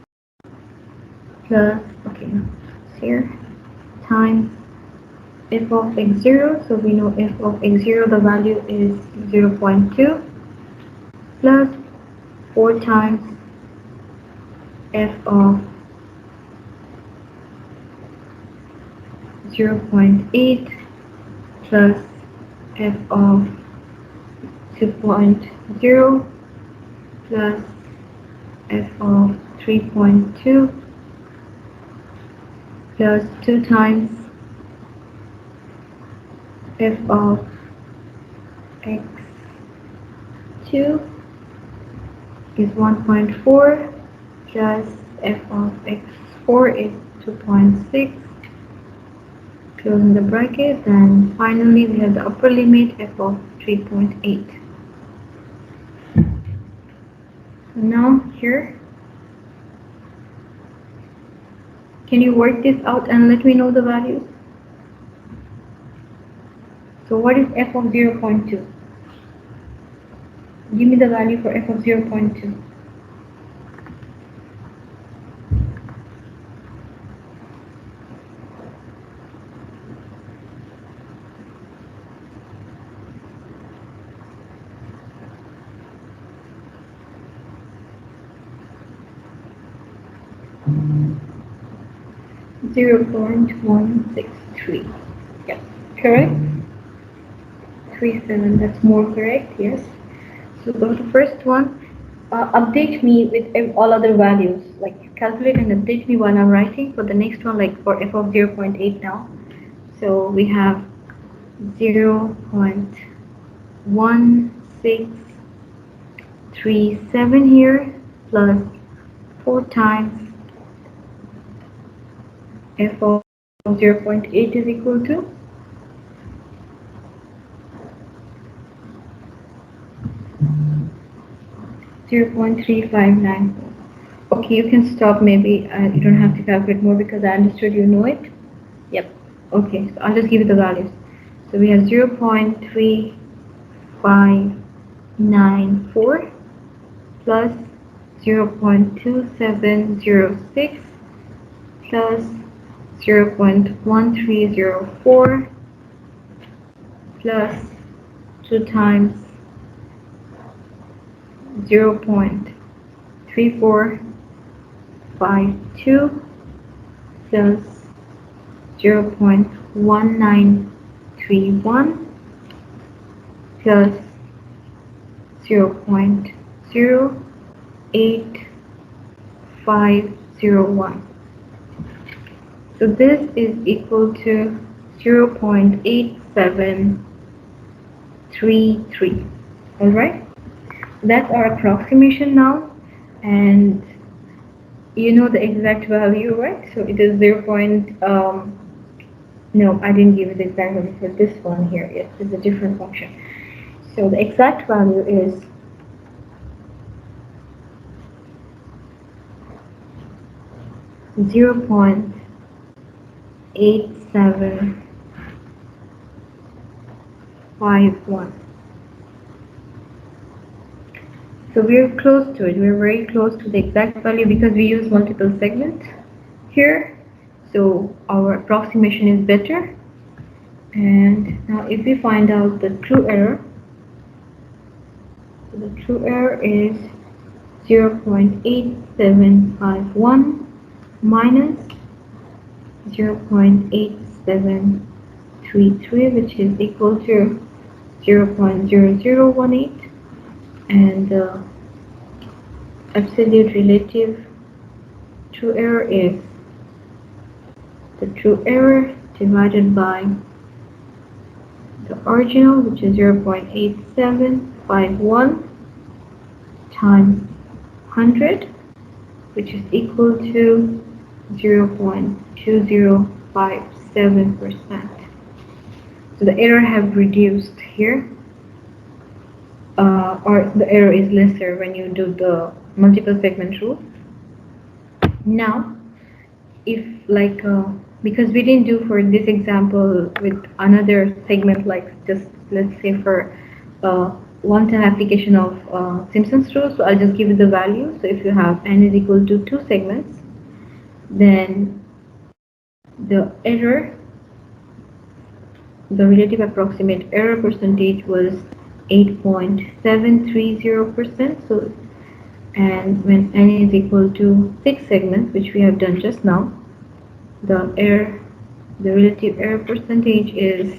[SPEAKER 1] plus, okay, no, it's here, times f of x0, so we know f of x0, the value is 0.2 plus 4 times f of 0.8 plus f of 2.0 plus f of 3.2 plus 2 times f of x2 is 1.4 plus f of x4 is 2.6, closing the bracket, and finally we have the upper limit f of 3.8. So now here, can you work this out and let me know the values? So what is f of 0.2? Give me the value for f of 0.2. Mm-hmm. 0.163. Yes, correct? 37, that's more correct, yes. So go to first one. Update me with all other values, like calculate and update me while I'm writing for the next one, like for f of 0.8 now. So we have 0.1637 here plus 4 times f of 0.8 is equal to 0.3594. Okay, you can stop maybe. You don't have to calculate more because I understood you know it. Yep. Okay, so I'll just give you the values. So we have 0.3594 plus 0.2706 plus 0.1304 plus 2 times 0.3452 plus 0.1931 plus 0.08501. So this is equal to 0.8733. Alright? That's our approximation now, and you know the exact value, right? So it is 0. No, I didn't give you the exact value for this one here. It's a different function. So the exact value is 0.8751. So we're close to it. We're very close to the exact value because we use multiple segments here. So our approximation is better. And now if we find out the true error, so the true error is 0.8751 minus 0.8733, which is equal to 0.0018, and the absolute relative true error is the true error divided by the original, which is 0.8751 times 100, which is equal to 0.2057%. So the error have reduced here, or the error is lesser when you do the multiple segment rule. Now, if like because we didn't do for this example with another segment, like just let's say for one-time application of Simpson's rule, so I'll just give you the value. So if you have n is equal to 2 segments, then the error the relative approximate error percentage was 8.730%. So, and when n is equal to 6 segments, which we have done just now, the relative error percentage is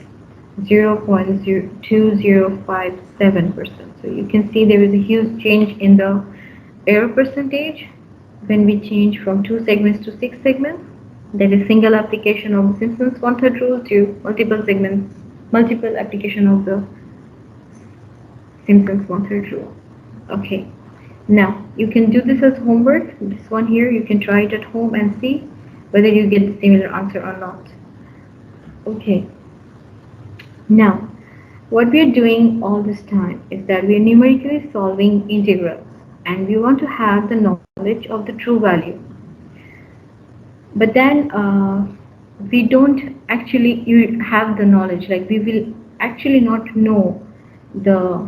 [SPEAKER 1] 0.2057%. So you can see there is a huge change in the error percentage when we change from 2 segments to 6 segments. That is single application of the Simpson's one-third rule to multiple segments, multiple application of the Simpson's one-third rule. Okay, now you can do this as homework. This one here, you can try it at home and see whether you get the similar answer or not. Okay, now what we are doing all this time is that we are numerically solving integrals and we want to have the knowledge of the true value. But then we don't actually have the knowledge, like we will actually not know the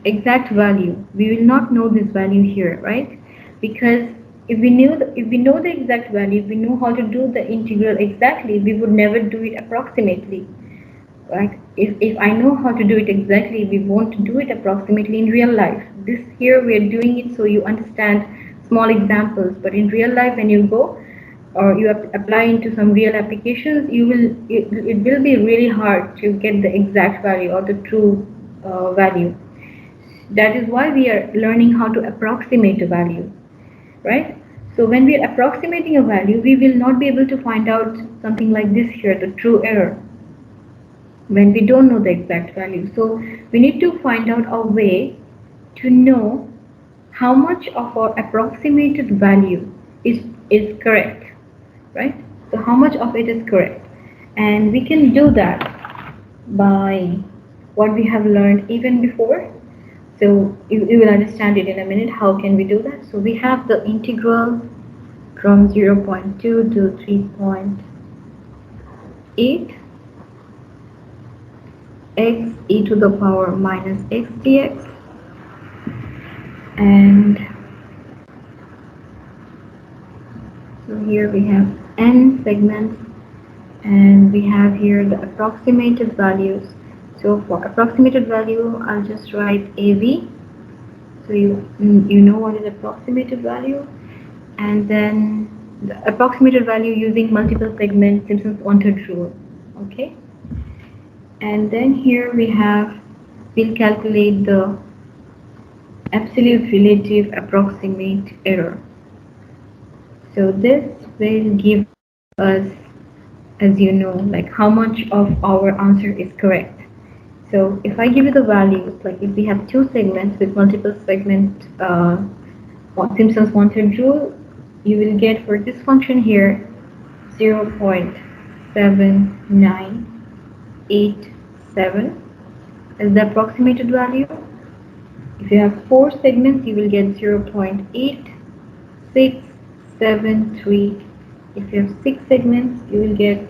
[SPEAKER 1] exact value. We will not know this value here, right? Because if we know the exact value, we know how to do the integral exactly, we would never do it approximately. Right? If I know how to do it exactly, we won't do it approximately in real life. This here we are doing it so you understand small examples, but in real life when you go or you apply into some real applications, it will be really hard to get the exact value or the true value. That is why we are learning how to approximate a value, right? So when we are approximating a value, we will not be able to find out something like this here, the true error, when we don't know the exact value. So we need to find out a way to know how much of our approximated value is correct, right? So how much of it is correct, and we can do that by what we have learned even before. So you will understand it in a minute. How can we do that? So we have the integral from 0.2 to 3.8 x e to the power minus x dx, and so here we have n segments and we have here the approximated values. So for approximated value, I'll just write AV. So you know what is approximated value, and then the approximated value using multiple segments, Simpson's one-third rule. Okay, and then here we'll calculate the absolute relative approximate error. So this will give us, as you know, like how much of our answer is correct. So if I give you the values, like if we have 2 segments with multiple segment Simpson's one-third rule, you will get for this function here 0.7987 as the approximated value. If you have 4 segments, you will get 0.8673. If you have 6 segments, you will get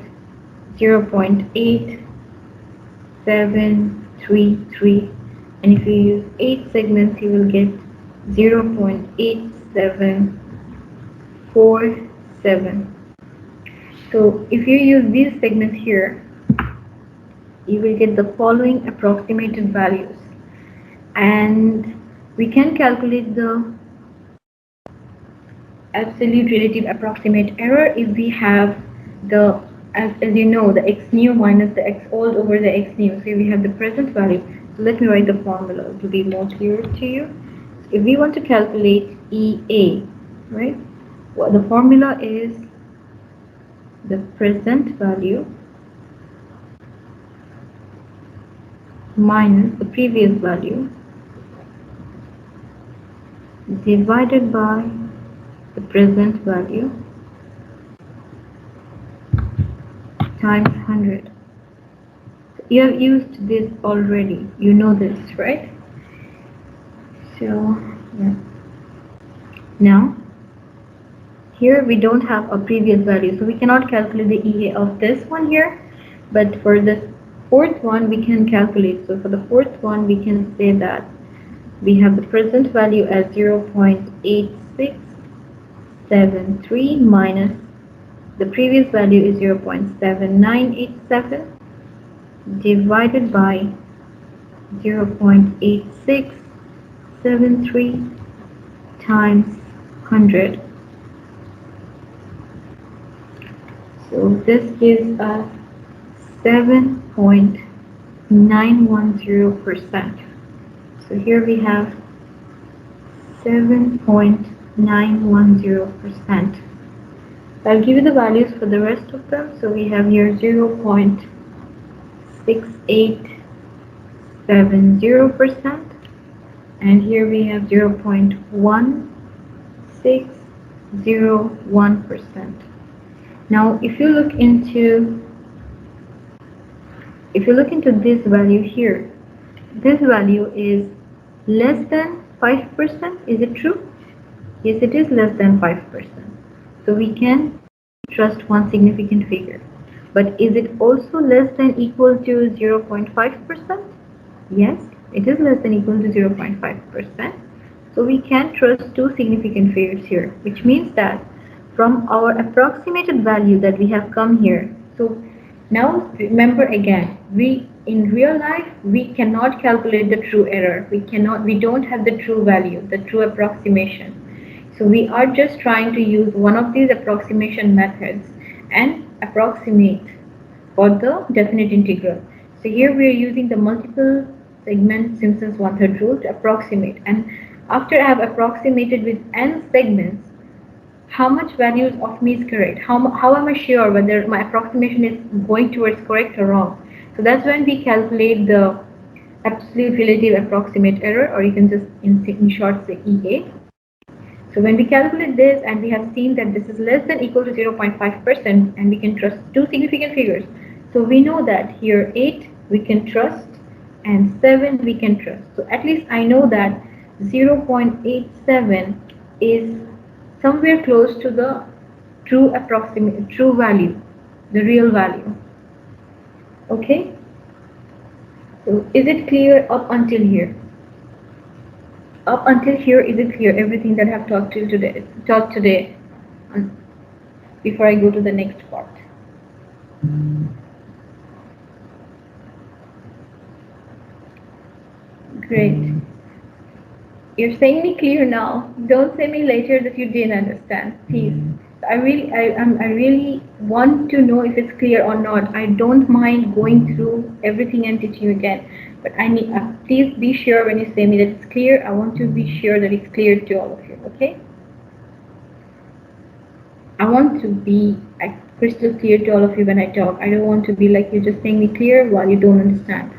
[SPEAKER 1] 0.8733, and if you use 8 segments, you will get 0.8747. So if you use these segments here, you will get the following approximated values, and we can calculate the absolute relative approximate error if we have the, as you know, the x new minus the x old over the x new. So we have the present value. So let me write the formula to be more clear to you. If we want to calculate EA, right, well, the formula is the present value minus the previous value divided by the present value times 100. So you have used this already, you know this, right? So yeah. Now here we don't have a previous value, so we cannot calculate the EA of this one here, but for the fourth one we can calculate. So for the fourth one we can say that we have the present value as 0.8673 minus the previous value is 0.7987, divided by 0.8673 times 100. So this gives us 7.910%. So here we have 7.910%. I'll give you the values for the rest of them. So we have here 0.6870%, and here we have 0.1601%. Now if you look into this value here, this value is less than 5%. Is it true? Yes, it is less than 5%. So we can trust one significant figure. But is it also less than equal to 0.5%? Yes, it is less than equal to 0.5%. So we can trust two significant figures here, which means that from our approximated value that we have come here. So now remember again, in real life we cannot calculate the true error. We don't have the true value, the true approximation. So we are just trying to use one of these approximation methods and approximate for the definite integral. So here we are using the multiple segment Simpson's 1/3 rule to approximate, and after I have approximated with n segments, how much values of me is correct? How am I sure whether my approximation is going towards correct or wrong? So that's when we calculate the absolute relative approximate error, or you can just in short say EA. So when we calculate this and we have seen that this is less than equal to 0.5% and we can trust two significant figures. So we know that here 8 we can trust and 7 we can trust. So at least I know that 0.87 is somewhere close to the true value, the real value. Okay? So is it clear up until here? Up until here, is it clear everything that I have taught today before I go to the next part? Great. You're saying me clear now. Don't say me later that you didn't understand, please. I really want to know if it's clear or not. I don't mind going through everything and teaching you again, but I need please be sure when you say me that it's clear. I want to be sure that it's clear to all of you. Okay? I want to be crystal clear to all of you when I talk. I don't want to be like you're just saying me clear while you don't understand.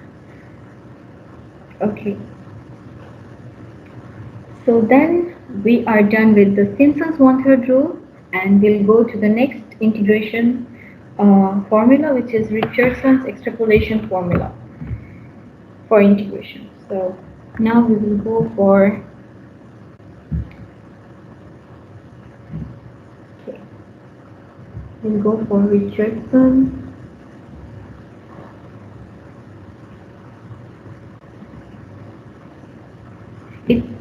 [SPEAKER 1] Okay. So then we are done with the Simpson's 1/3 rule, and we'll go to the next integration formula, which is Richardson's extrapolation formula for integration. So now we will go for Richardson.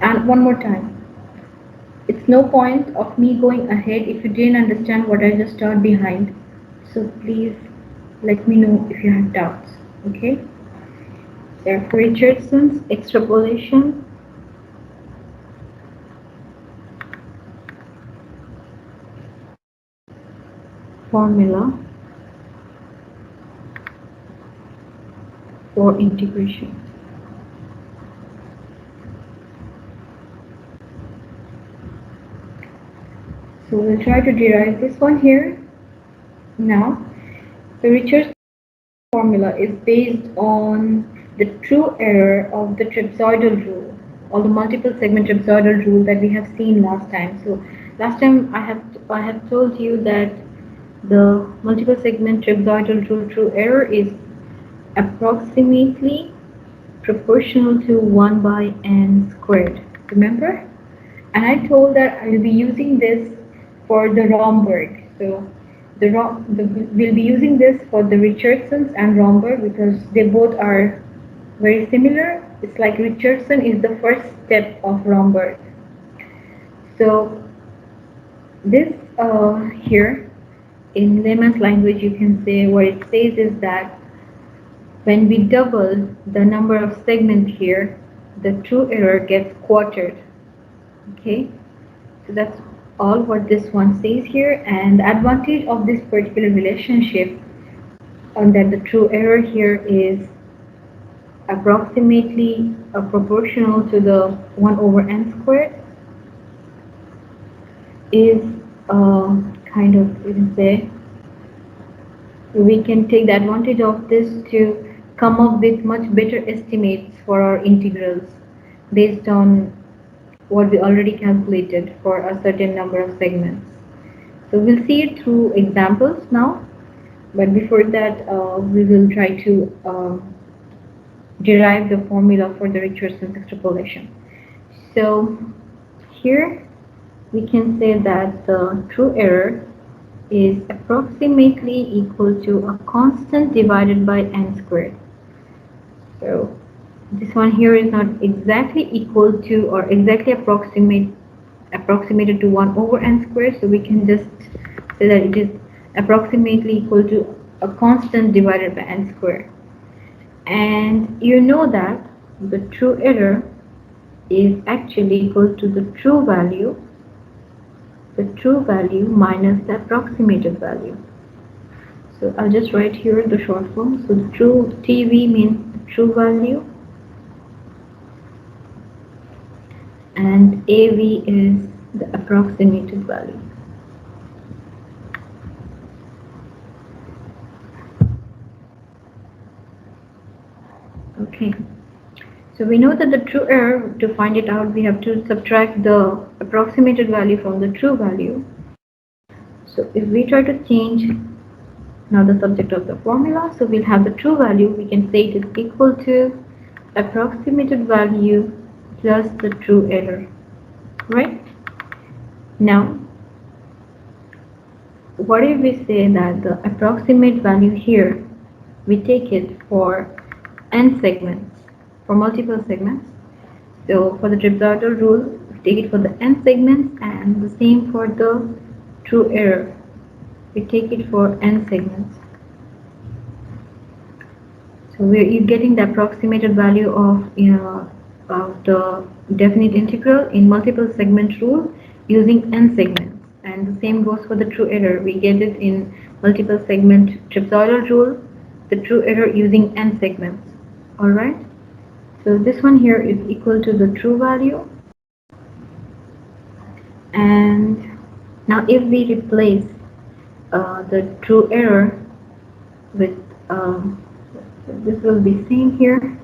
[SPEAKER 1] And one more time. It's no point of me going ahead if you didn't understand what I just taught behind. So please let me know if you have doubts. Okay? Therefore, Richardson's extrapolation formula for integration. So we'll try to derive this one here. Now, the Richards formula is based on the true error of the trapezoidal rule, or the multiple segment trapezoidal rule that we have seen last time. So last time I have told you that the multiple segment trapezoidal rule true error is approximately proportional to 1 by n squared. Remember? And I told that I will be using this for the Romberg. So we'll be using this for the Richardsons and Romberg because they both are very similar. It's like Richardson is the first step of Romberg. So this here in layman's language, you can say what it says is that When we double the number of segments here, the true error gets quartered. Okay, so that's all what this one says here. And the advantage of this particular relationship on that the true error here is approximately proportional to the 1 over n squared is kind of, you can say, we can take the advantage of this to come up with much better estimates for our integrals based on what we already calculated for a certain number of segments. So we'll see it through examples now, but before that we will try to derive the formula for the Richardsons extrapolation. So here we can say that the true error is approximately equal to a constant divided by n squared. So this one here is not exactly equal to or exactly approximated to 1 over n squared, so we can just say that it is approximately equal to a constant divided by n squared. And you know that the true error is actually equal to the true value minus the approximated value. So I'll just write here the short form. So the true TV means the true value, and AV is the approximated value. Okay, so we know that the true error, to find it out, we have to subtract the approximated value from the true value. So if we try to change now the subject of the formula, so we'll have the true value, we can say it is equal to approximated value plus the true error, right? Now, what if we say that the approximate value here, we take it for n segments, for multiple segments. So for the trapezoidal rule, we take it for the n segments, and the same for the true error, we take it for n segments. So you're getting the approximated value of the definite integral in multiple segment rule using n segments, and the same goes for the true error. We get it in multiple segment trapezoidal rule, the true error using n segments. Alright, so this one here is equal to the true value, and now if we replace the true error with this will be same here,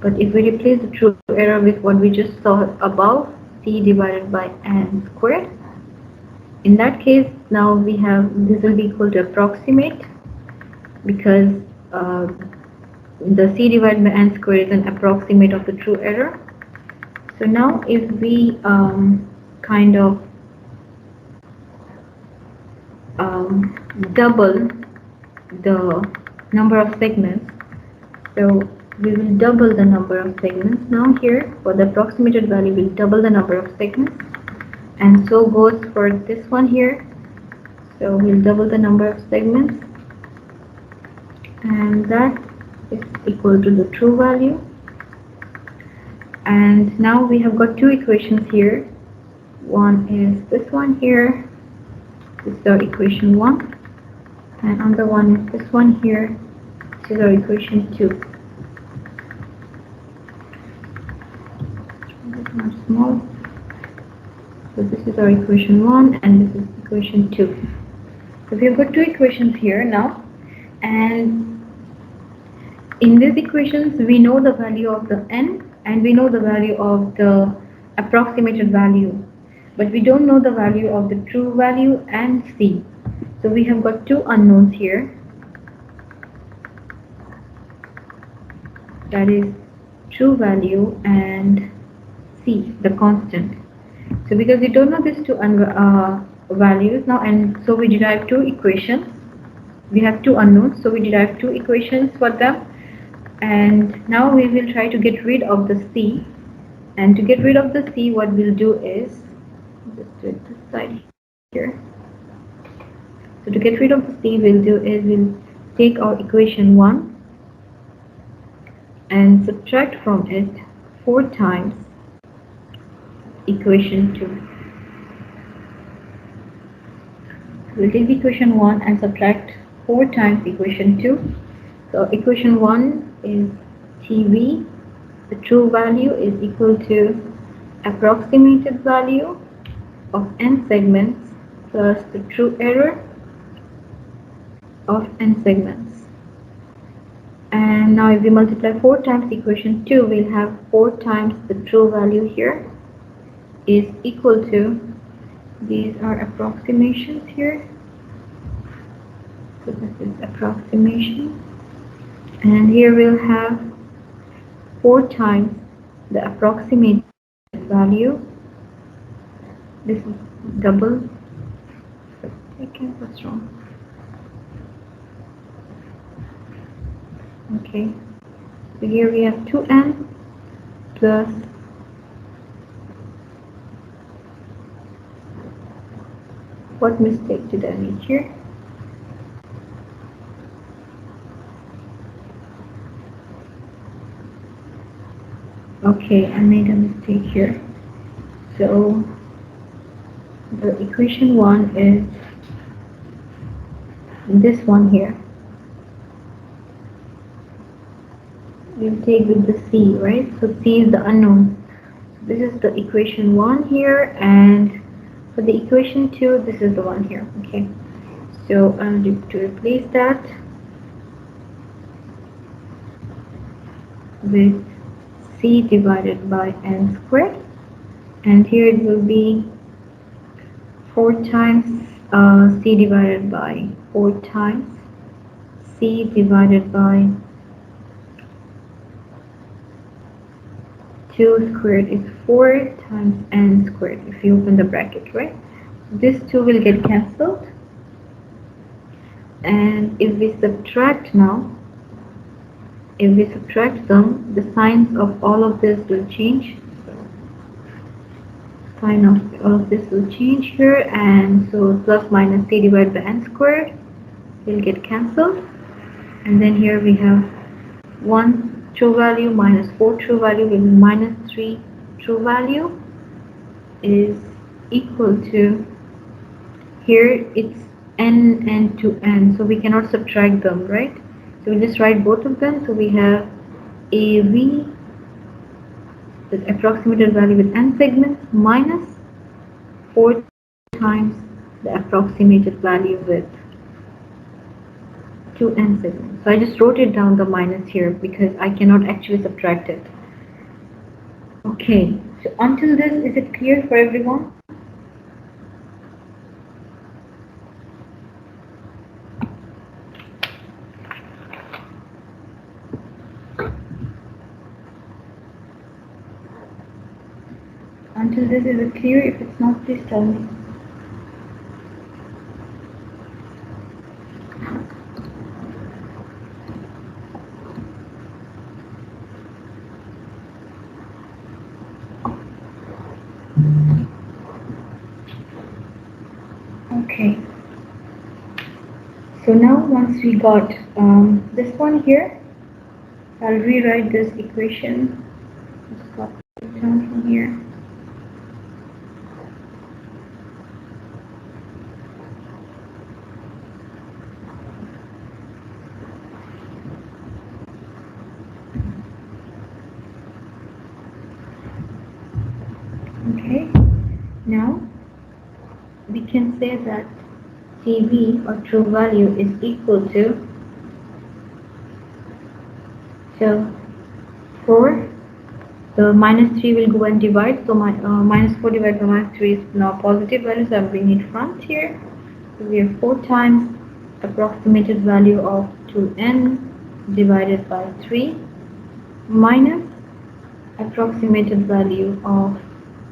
[SPEAKER 1] but if we replace the true error with what we just saw above, c divided by n squared, in that case now we have this will be equal to approximate, because the c divided by n squared is an approximate of the true error. So now if we kind of double the number of segments, so we will double the number of segments. Now here for the approximated value, we'll double the number of segments, and so goes for this one here. So we'll double the number of segments, and that is equal to the true value. And now we have got two equations here. One is this one here, this is our equation 1, and another one is this one here, this is our equation 2. Not small. So this is our equation 1 and this is equation 2. So we have got two equations here now, and in these equations we know the value of the n and we know the value of the approximated value, but we don't know the value of the true value and c. So we have got two unknowns here, that is true value and c, the constant. So because we don't know these two values now, and so we derive two equations. We have two unknowns, so we derive two equations for them, and now we will try to get rid of the c. And to get rid of the c, what we'll do is just do it this side here. So to get rid of the c, we'll take our equation 1 and subtract from it 4 times equation 2. We'll take equation 1 and subtract 4 times equation 2. So equation 1 is TV, the true value is equal to approximated value of n segments plus the true error of n segments. And now if we multiply 4 times equation 2, we'll have 4 times the true value here is equal to, these are approximations here, so this is approximation, and here we'll have 4 times the approximate value. This is double. Okay, what's wrong? Okay, so here we have 2n plus what mistake did I make here? Okay, I made a mistake here. So the equation 1 is this one here. We'll take with the C, right? So C is the unknown. So this is the equation 1 here, and for the equation 2, this is the one here. Okay, so I'll do to replace that with C divided by n squared, and here it will be 4 times C divided by 4 times C divided by 2 squared is 4 times n squared if you open the bracket, right? So this 2 will get cancelled, and if we subtract now, if we subtract them, the signs of all of this will change. Sign of all of this will change here, and so plus minus C divided by n squared will get cancelled, and then here we have 1 true value minus 4 true value will be minus 3 true value is equal to, here it's n and to n, so we cannot subtract them, right? So we'll just write both of them. So we have AV, the approximated value with n segments, minus 4 times the approximated value with 2n segments. So I just wrote it down the minus here because I cannot actually subtract it. Okay, so until this, is it clear for everyone? Until this, is it clear? If it's not, please tell me. Okay. So now once we got this one here, I'll rewrite this equation. Just copy it down from here. Okay, now we can say that TV or true value is equal to, so for the minus 3 will go and divide, so minus 4 divided by minus 3 is now positive value, so I'm bringing it front here. So we have 4 times approximated value of 2n divided by 3 minus approximated value of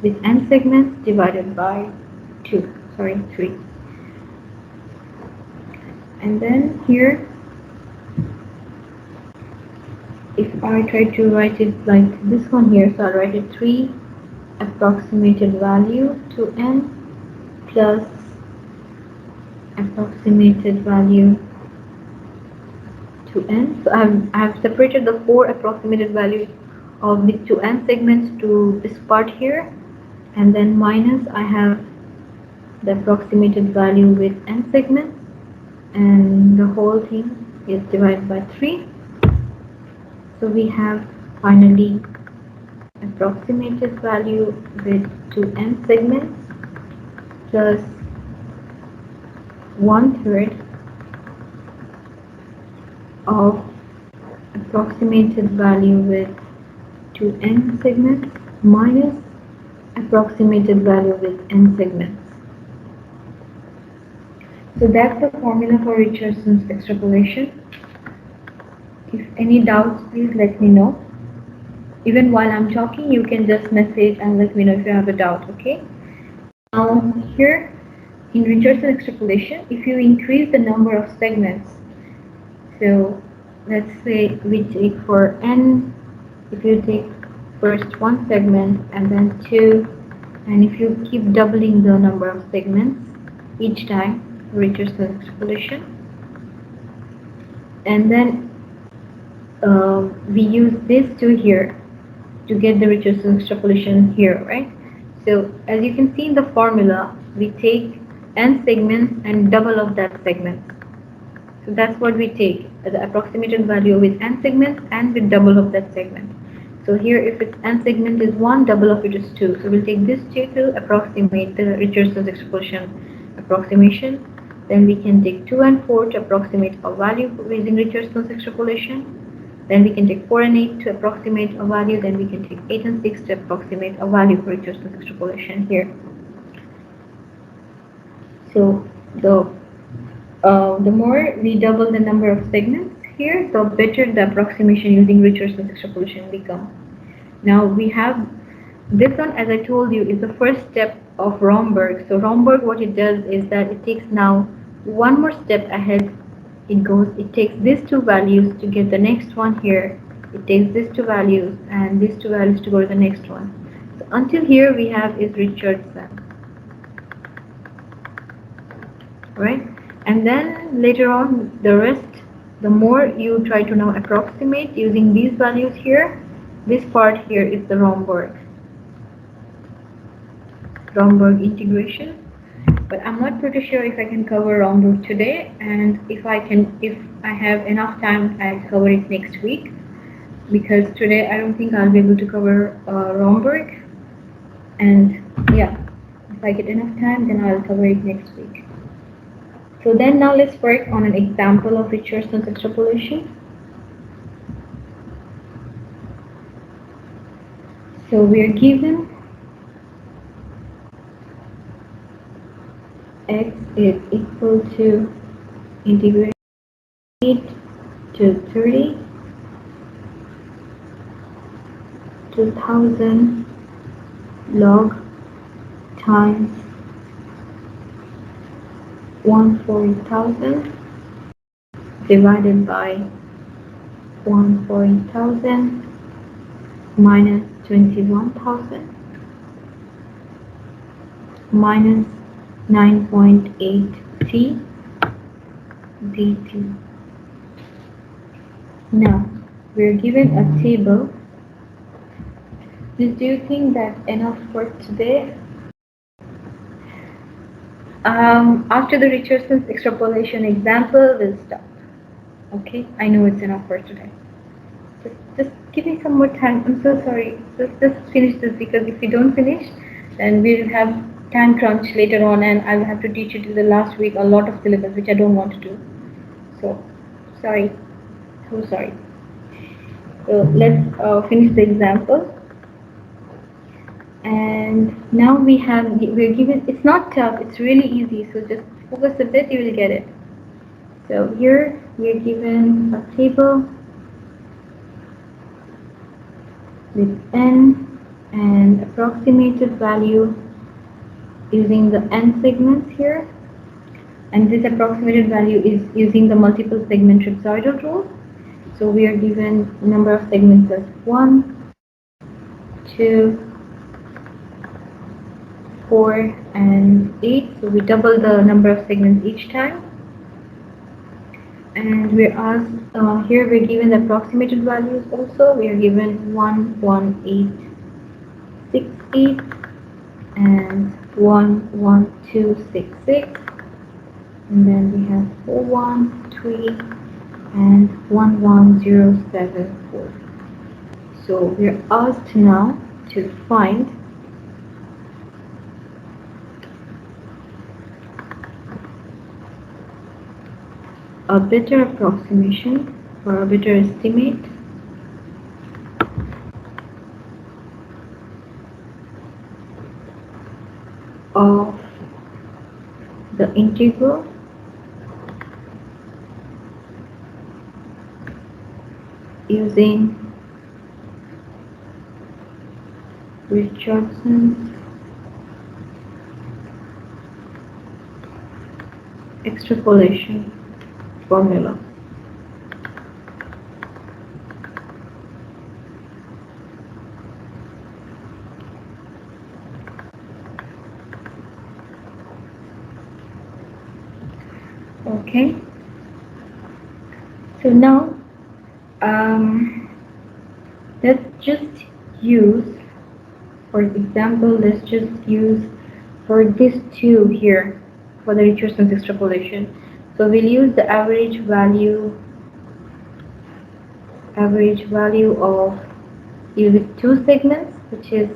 [SPEAKER 1] with n segments divided by 3. And then here, if I try to write it like this one here, so I'll write it 3 approximated value to n plus approximated value to n. So I have separated the 4 approximated values of the to n segments to this part here, and then minus I have the approximated value with n segments, and the whole thing is divided by 3. So we have finally approximated value with 2n segments plus 1/3 of approximated value with 2n segments minus approximated value with n segments. So that's the formula for Richardson's extrapolation. If any doubts, please let me know. Even while I'm talking, you can just message and let me know if you have a doubt, okay? Now here in Richardson's extrapolation, if you increase the number of segments, so let's say we take for n, if you take first one segment and then 2, and if you keep doubling the number of segments each time, Richardson's extrapolation, and then we use this 2 here to get the Richardson's extrapolation here, right? So as you can see in the formula, we take n segments and double of that segment. So that's what we take, the approximated value with n segments and with double of that segment. So here if its n segment is 1, double of it is 2. So we'll take this 2 to approximate the Richardson's extrapolation approximation. Then we can take 2 and 4 to approximate a value using Richardson's extrapolation. Then we can take 4 and 8 to approximate a value. Then we can take 8 and 6 to approximate a value for Richardson's extrapolation here. So the more we double the number of segments here, the better the approximation using Richardson's extrapolation becomes. Now we have this one, as I told you, is the first step of Romberg. So Romberg, what it does is that it takes now one more step ahead. It takes these 2 values to get the next one here. It takes these 2 values and these 2 values to go to the next one. So until here we have is Richardson, right? And then later on, the rest, the more you try to now approximate using these values here, this part here is the Romberg integration. But I'm not pretty sure if I can cover Romberg today, and if I have enough time, I'll cover it next week, because today I don't think I'll be able to cover Romberg. And yeah, if I get enough time, then I'll cover it next week. So then now let's work on an example of Richardson's extrapolation. So we are given x is equal to integration 8 to 30 2000 log times 1/40,000 divided by 1/40,000 minus 21,000 minus 9.8 t dt. Now we are given a table. Do you think that's enough for today? After the Richardson's extrapolation example, we'll stop. Okay, I know it's enough for today. Just give me some more time. I'm so sorry. Just finish this, because if you don't finish, then we'll have time crunch later on, and I'll have to teach you till the last week a lot of syllabus, which I don't want to do. So, sorry. So sorry. So let's finish the example. And now we're given, it's not tough, it's really easy, so just focus a bit, you will get it. So here we are given a table with n and approximated value using the n segments here, and this approximated value is using the multiple segment trapezoidal rule. So we are given number of segments as 1, 2, 4 and 8, so we double the number of segments each time. And we're asked, here we're given the approximated values also. We are given 11868 and 11266, and then we have 413 and 11074. So we're asked now to find a better approximation or a better estimate of the integral using Richardsons extrapolation formula. Okay, so now let's just use, for example, let's just use for this two here for the Richardson's extrapolation. So we'll use the average value of using two segments, which is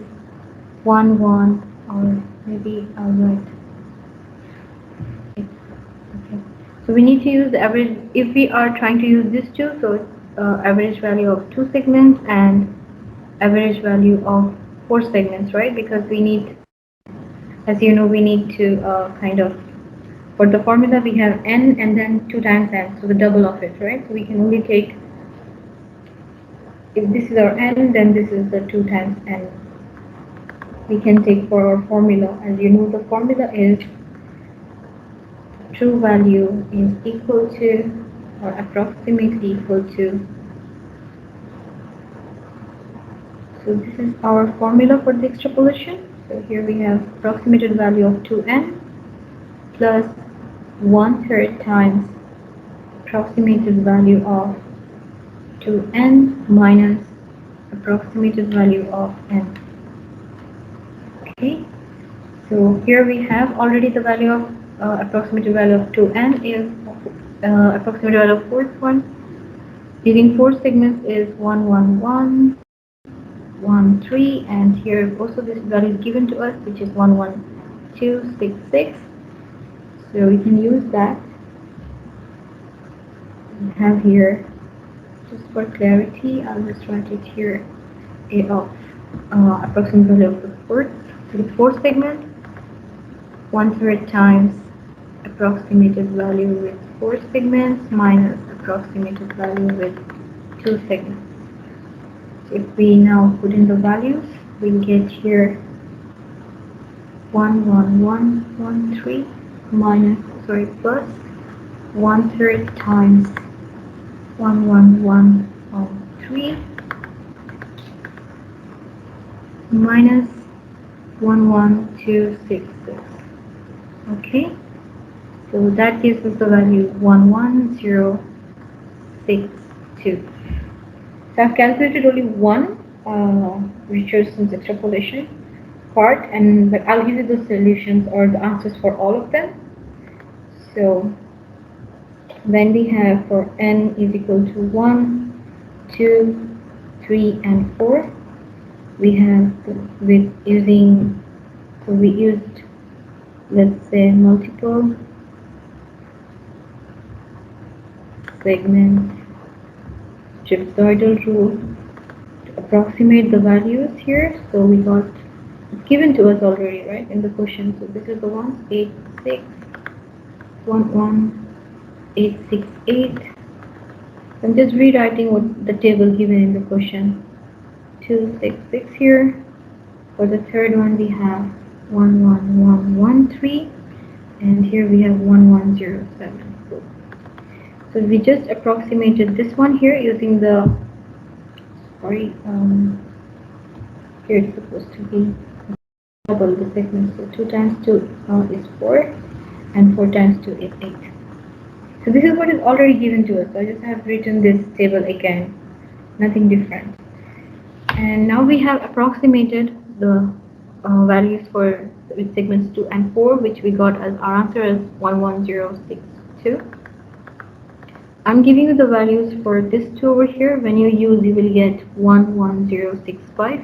[SPEAKER 1] 1 1, or maybe I'll write. Okay. So we need to use the average if we are trying to use this two. So average value of two segments and average value of four segments, right? Because we need, as you know, we need to kind of, for the formula we have n and then 2 times n, so the double of it, right? So we can only take, if this is our n, then this is the 2 times n. We can take for our formula. As you know, the formula is true value is equal to or approximately equal to. So this is our formula for the extrapolation. So here we have approximated value of 2n plus 1/3 times approximated value of 2n minus approximated value of n. Okay, so here we have already the value of approximated value of 2n is approximated value of fourth one. Using four segments is 1 1 1 1 3, and here also this value is given to us, which is 11266. So we can use that. We have here, just for clarity, I'll just write it here, a of approximate value of the fourth segment, 1/3 times approximated value with four segments minus approximated value with two segments. So if we now put in the values, we'll get here 11113 minus, plus 1/3 times 11113 minus 11266. Okay, so that gives us the value 11062. So I've calculated only one Richardson's extrapolation part, but I'll give you the solutions or the answers for all of them. So then we have for n is equal to 1, 2, 3, and 4. We have we used, let's say, multiple segment trapezoidal rule to approximate the values here. So we got, it's given to us already, right, in the question. So this is the ones, 8611868. I'm just rewriting what the table given in the question. 266 here. For the third one we have 11113, and here we have 11074. So we just approximated this one here using the, here it's supposed to be double the segments. So 2 times 2 is 4, and 4 times 2 is 8. So this is what is already given to us. So I just have written this table again, nothing different. And now we have approximated the values for with segments 2 and 4, which we got as our answer as 11062. I'm giving you the values for this 2 over here. When you use, you will get 11065.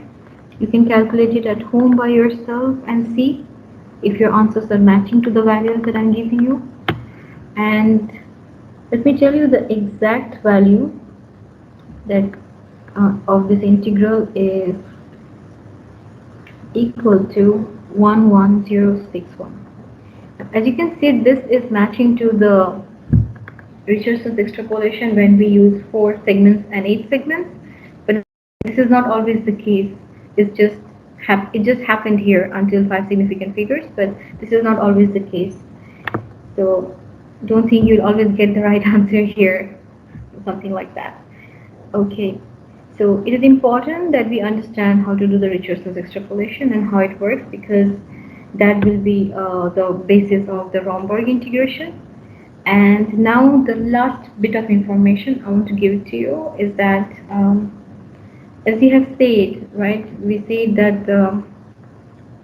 [SPEAKER 1] You can calculate it at home by yourself and see if your answers are matching to the values that I'm giving you. And let me tell you the exact value that of this integral is equal to 11061. As you can see, this is matching to the Richardson's extrapolation when we use 4 segments and 8 segments, but this is not always the case. It just happened here until 5 significant figures, but this is not always the case. So don't think you'll always get the right answer here, something like that. Okay, so it is important that we understand how to do the Richardson's extrapolation and how it works, because that will be the basis of the Romberg integration. And now the last bit of information I want to give to you is that as we have said, right, we say that the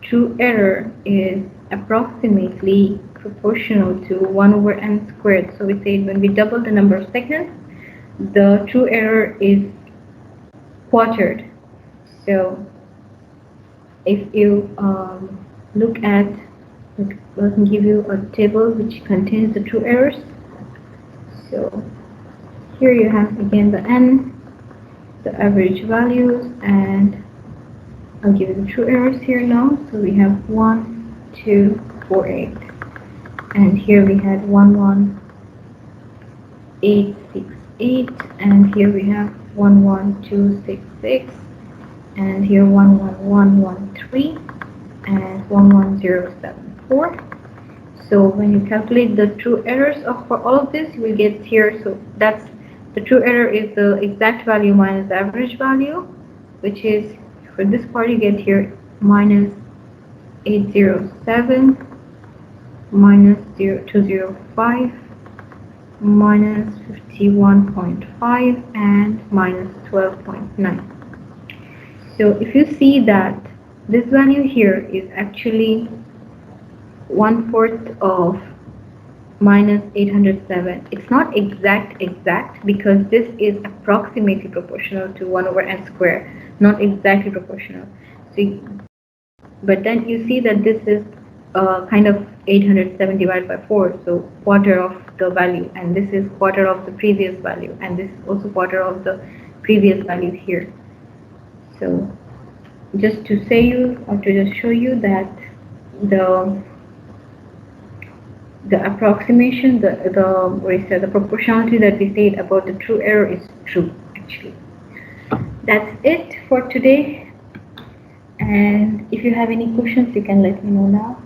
[SPEAKER 1] true error is approximately proportional to 1 over n squared. So we say when we double the number of segments, the true error is quartered. So if you look at, let me give you a table which contains the true errors. So here you have again the n, the average values, and I'll give you the true errors here now. So we have 1248, and here we had 11868, and here we have 11266, and here 11113, and 11074. So when you calculate the true errors for all of this, you will get here. So that's the true error is the exact value minus the average value, which is for this part you get here minus 807, minus 205, minus 51.5, and minus 12.9. So if you see that this value here is actually 1/4 of minus 807. It's not exact because this is approximately proportional to 1 over n squared, not exactly proportional. So, but then you see that this is kind of 807 divided by 4, so quarter of the value, and this is quarter of the previous value, and this is also quarter of the previous value here. So just to say you, or to just show you that the approximation, the proportionality that we said about the true error is true actually. That's it for today, and if you have any questions you can let me know now.